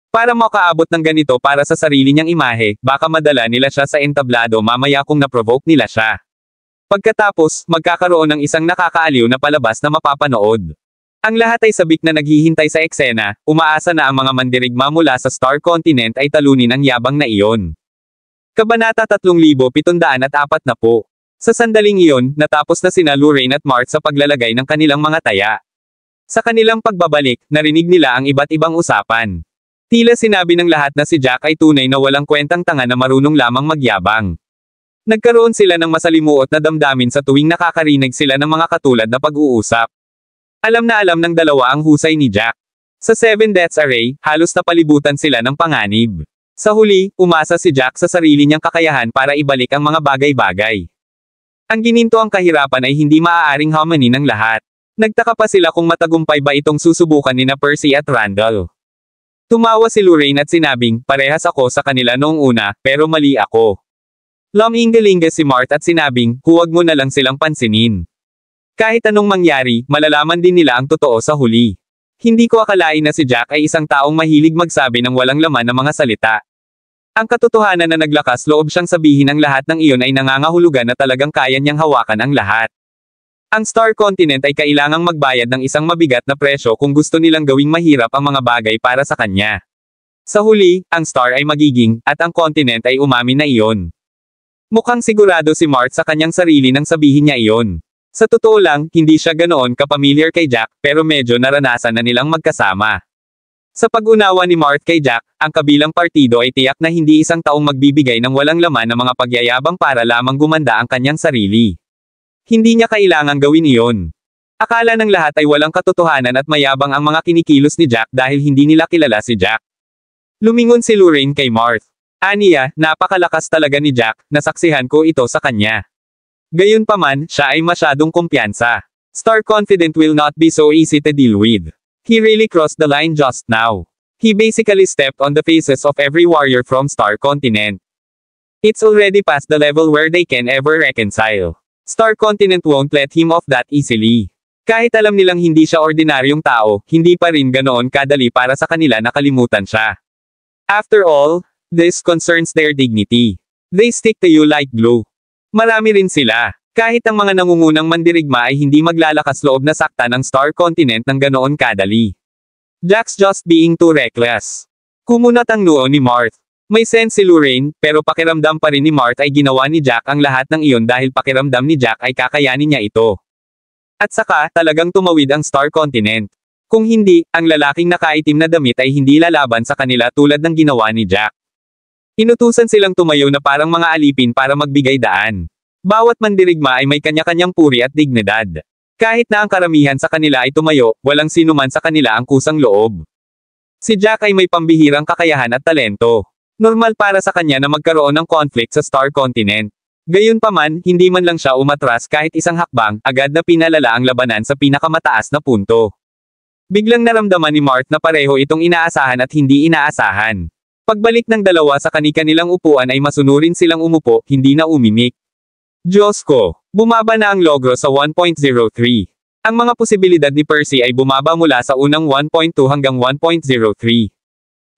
Para makaabot ng ganito para sa sarili niyang imahe, baka madala nila siya sa entablado mamaya kung na-provoke nila siya. Pagkatapos, magkakaroon ng isang nakakaaliw na palabas na mapapanood. Ang lahat ay sabik na naghihintay sa eksena, umaasa na ang mga mandirigma mula sa Star Continent ay talunin ang yabang na iyon. Kabanata 3740. Sa sandaling iyon, natapos na sina Lorraine at Mart sa paglalagay ng kanilang mga taya. Sa kanilang pagbabalik, narinig nila ang iba't ibang usapan. Tila sinabi ng lahat na si Jack ay tunay na walang kwentang tanga na marunong lamang magyabang. Nagkaroon sila ng masalimuot na damdamin sa tuwing nakakarinig sila ng mga katulad na pag-uusap. Alam na alam ng dalawa ang husay ni Jack. Sa Seven Deaths Array, halos napalibutan sila ng panganib. Sa huli, umasa si Jack sa sarili niyang kakayahan para ibalik ang mga bagay-bagay. Ang gininto ang kahirapan ay hindi maaaring hamanin ng lahat. Nagtaka pa sila kung matagumpay ba itong susubukan ni na Percy at Randall. Tumawa si Lorraine at sinabing, parehas ako sa kanila noong una, pero mali ako. Lumingalinga si Mart at sinabing, huwag mo na lang silang pansinin. Kahit anong mangyari, malalaman din nila ang totoo sa huli. Hindi ko akalain na si Jack ay isang taong mahilig magsabi ng walang laman na mga salita. Ang katotohanan na naglakas loob siyang sabihin ang lahat ng iyon ay nangangahulugan na talagang kaya niyang hawakan ang lahat. Ang Star Continent ay kailangang magbayad ng isang mabigat na presyo kung gusto nilang gawing mahirap ang mga bagay para sa kanya. Sa huli, ang Star ay magiging, at ang Continent ay umamin na iyon. Mukhang sigurado si Mart sa kanyang sarili nang sabihin niya iyon. Sa totoo lang, hindi siya ganoon kapamilyar kay Jack, pero medyo naranasan na nilang magkasama. Sa pag-unawa ni Mart kay Jack, ang kabilang partido ay tiyak na hindi isang taong magbibigay ng walang laman ng mga pagyayabang para lamang gumanda ang kanyang sarili. Hindi niya kailangang gawin iyon. Akala ng lahat ay walang katotohanan at mayabang ang mga kinikilos ni Jack dahil hindi nila kilala si Jack. Lumingon si Lorraine kay Mart. Aniya, napakalakas talaga ni Jack, nasaksihan ko ito sa kanya. Gayunpaman, siya ay masyadong kumpiyansa. Star Confident will not be so easy to deal with. He really crossed the line just now. He basically stepped on the faces of every warrior from Star Continent. It's already past the level where they can ever reconcile. Star Continent won't let him off that easily. Kahit alam nilang hindi siya ordinaryong tao, hindi pa rin ganoon kadali para sa kanila na kalimutan siya. After all, this concerns their dignity. They stick to you like glue. Marami rin sila. Kahit ang mga nangungunang mandirigma ay hindi maglalakas loob na sakta ng Star Continent ng ganoon kadali. Jack's just being too reckless. Kumunat ang noo ni Mart. May sense si Lorraine, pero pakiramdam pa rin ni Mart ay ginawa ni Jack ang lahat ng iyon dahil pakiramdam ni Jack ay kakayanin niya ito. At saka, talagang tumawid ang Star Continent. Kung hindi, ang lalaking nakaitim na damit ay hindi lalaban sa kanila tulad ng ginawa ni Jack. Inutusan silang tumayo na parang mga alipin para magbigay daan. Bawat mandirigma ay may kanya-kanyang puri at dignidad. Kahit na ang karamihan sa kanila ay tumayo, walang sinuman sa kanila ang kusang loob. Si Jack ay may pambihirang kakayahan at talento. Normal para sa kanya na magkaroon ng conflict sa Star Continent. Gayunpaman, hindi man lang siya umatras kahit isang hakbang, agad na pinalala ang labanan sa pinakamataas na punto. Biglang naramdaman ni Mart na pareho itong inaasahan at hindi inaasahan. Pagbalik ng dalawa sa kani-kanilang upuan ay masunurin silang umupo, hindi na umimik. Diyos ko, bumaba na ang logro sa 1.03. Ang mga posibilidad ni Percy ay bumaba mula sa unang 1.2 hanggang 1.03.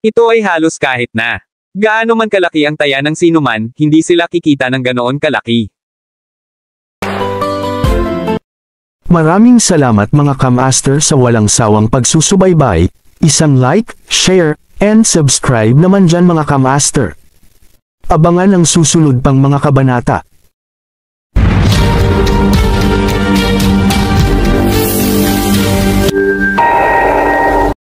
Ito ay halos kahit na. Gaano man kalaki ang taya ng sinuman, hindi sila kikita ng ganoon kalaki.
Maraming salamat mga kamaster sa walang sawang pagsusubaybay, isang like, share, and subscribe naman dyan mga kamaster. Abangan ang susunod pang mga kabanata.